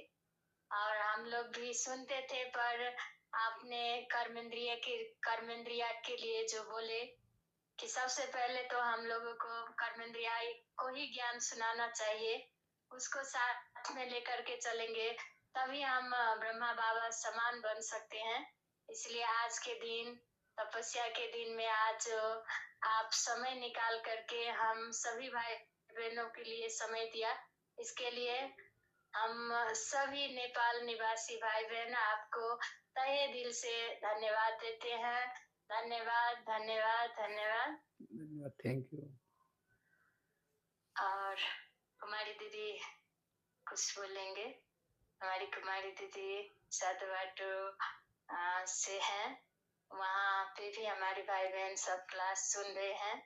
और हम लोग भी सुनते थे, पर आपने कर्मेंद्रिया के लिए जो बोले कि सबसे पहले तो हम लोगों को कर्मेंद्रिया को ही ज्ञान सुनाना चाहिए, उसको साथ में लेकर के चलेंगे तभी हम ब्रह्मा बाबा समान बन सकते हैं। इसलिए आज के दिन, तपस्या के दिन में आज आप समय निकाल करके हम सभी भाई बहनों के लिए समय दिया, इसके लिए हम सभी नेपाल निवासी भाई बहन आपको तहे दिल से धन्यवाद देते हैं। धन्यवाद धन्यवाद धन्यवाद। Thank you. और कुमारी दीदी कुछ बोलेंगे। हमारी कुमारी दीदी साधुवाटो से हैं, वहाँ पे भी हमारे भाई बहन सब क्लास सुन रहे हैं।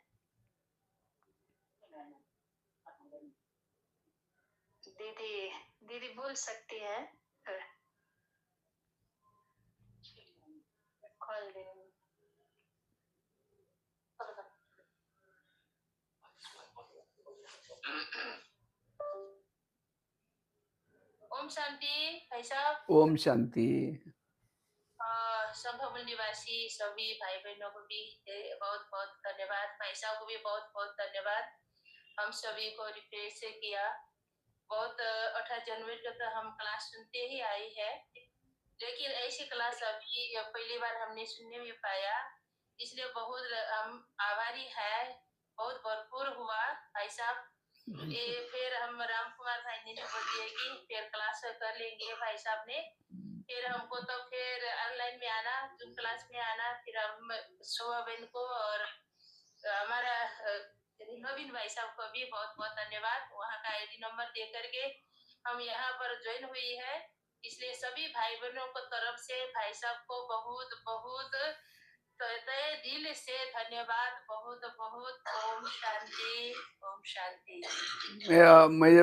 दीदी दीदी बोल सकती है, खोल दे। ओम शांति भाई साहब। ओम शांति। संभव निवासी सभी भाई बहनों को भी बहुत बहुत धन्यवाद, भाई साहब को भी बहुत बहुत धन्यवाद। हम सभी को रिफ्रेश किया। बहुत 18 जनवरी तक तो हम क्लास सुनते ही आई है, लेकिन ऐसी क्लास अभी पहली बार हमने सुनने में पाया, इसलिए बहुत हम आभारी है। बहुत भरपूर हुआ भाई साहब। फिर हम राम कुमार भाई ने जो बोल दिया कि फिर क्लास कर लेंगे भाई साहब ने, फिर हमको तो फिर ऑनलाइन में आना, जूम क्लास में आना, फिर हम शोभा बहन को और हमारा नवीन भाई साहब को भी बहुत बहुत धन्यवाद। वहाँ का आईडी नंबर दे करके हम यहाँ पर ज्वाइन हुई है, इसलिए सभी भाई बहनों को तरफ से भाई साहब को बहुत बहुत तहे दिल हृदय से धन्यवाद, बहुत बहुत। ओम शांति, ओम शांति।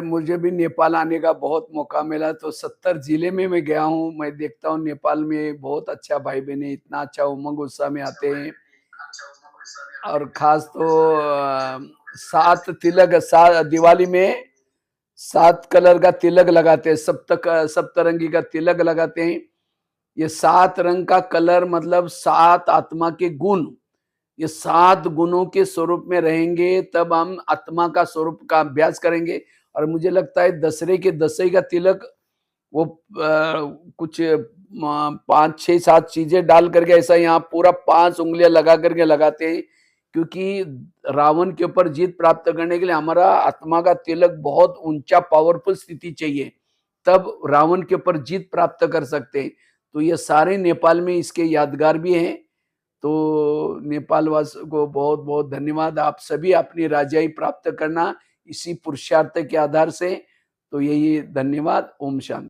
मुझे भी नेपाल आने का बहुत मौका मिला, तो 70 जिले में मैं गया हूँ। मैं देखता हूँ नेपाल में बहुत अच्छा भाई बहन इतना अच्छा उमंग उत्साह में आते हैं। और खास तो 7 तिलक, दिवाली में 7 कलर का तिलक लगाते हैं, सप्तरंगी का तिलक लगाते हैं। ये 7 रंग का कलर मतलब 7 आत्मा के गुण, ये 7 गुणों के स्वरूप में रहेंगे तब हम आत्मा का स्वरूप का अभ्यास करेंगे। और मुझे लगता है दसरे के दसई का तिलक वो कुछ 5, 6, 7 चीजें डाल करके ऐसा यहाँ पूरा 5 उंगलियां लगा करके लगाते हैं, क्योंकि रावण के ऊपर जीत प्राप्त करने के लिए हमारा आत्मा का तिलक बहुत ऊंचा पावरफुल स्थिति चाहिए, तब रावण के ऊपर जीत प्राप्त कर सकते हैं। तो ये सारे नेपाल में इसके यादगार भी हैं। तो नेपाल वासियों को बहुत बहुत धन्यवाद। आप सभी अपनी राजाई प्राप्त करना इसी पुरुषार्थ के आधार से। तो यही धन्यवाद। ओम शांति।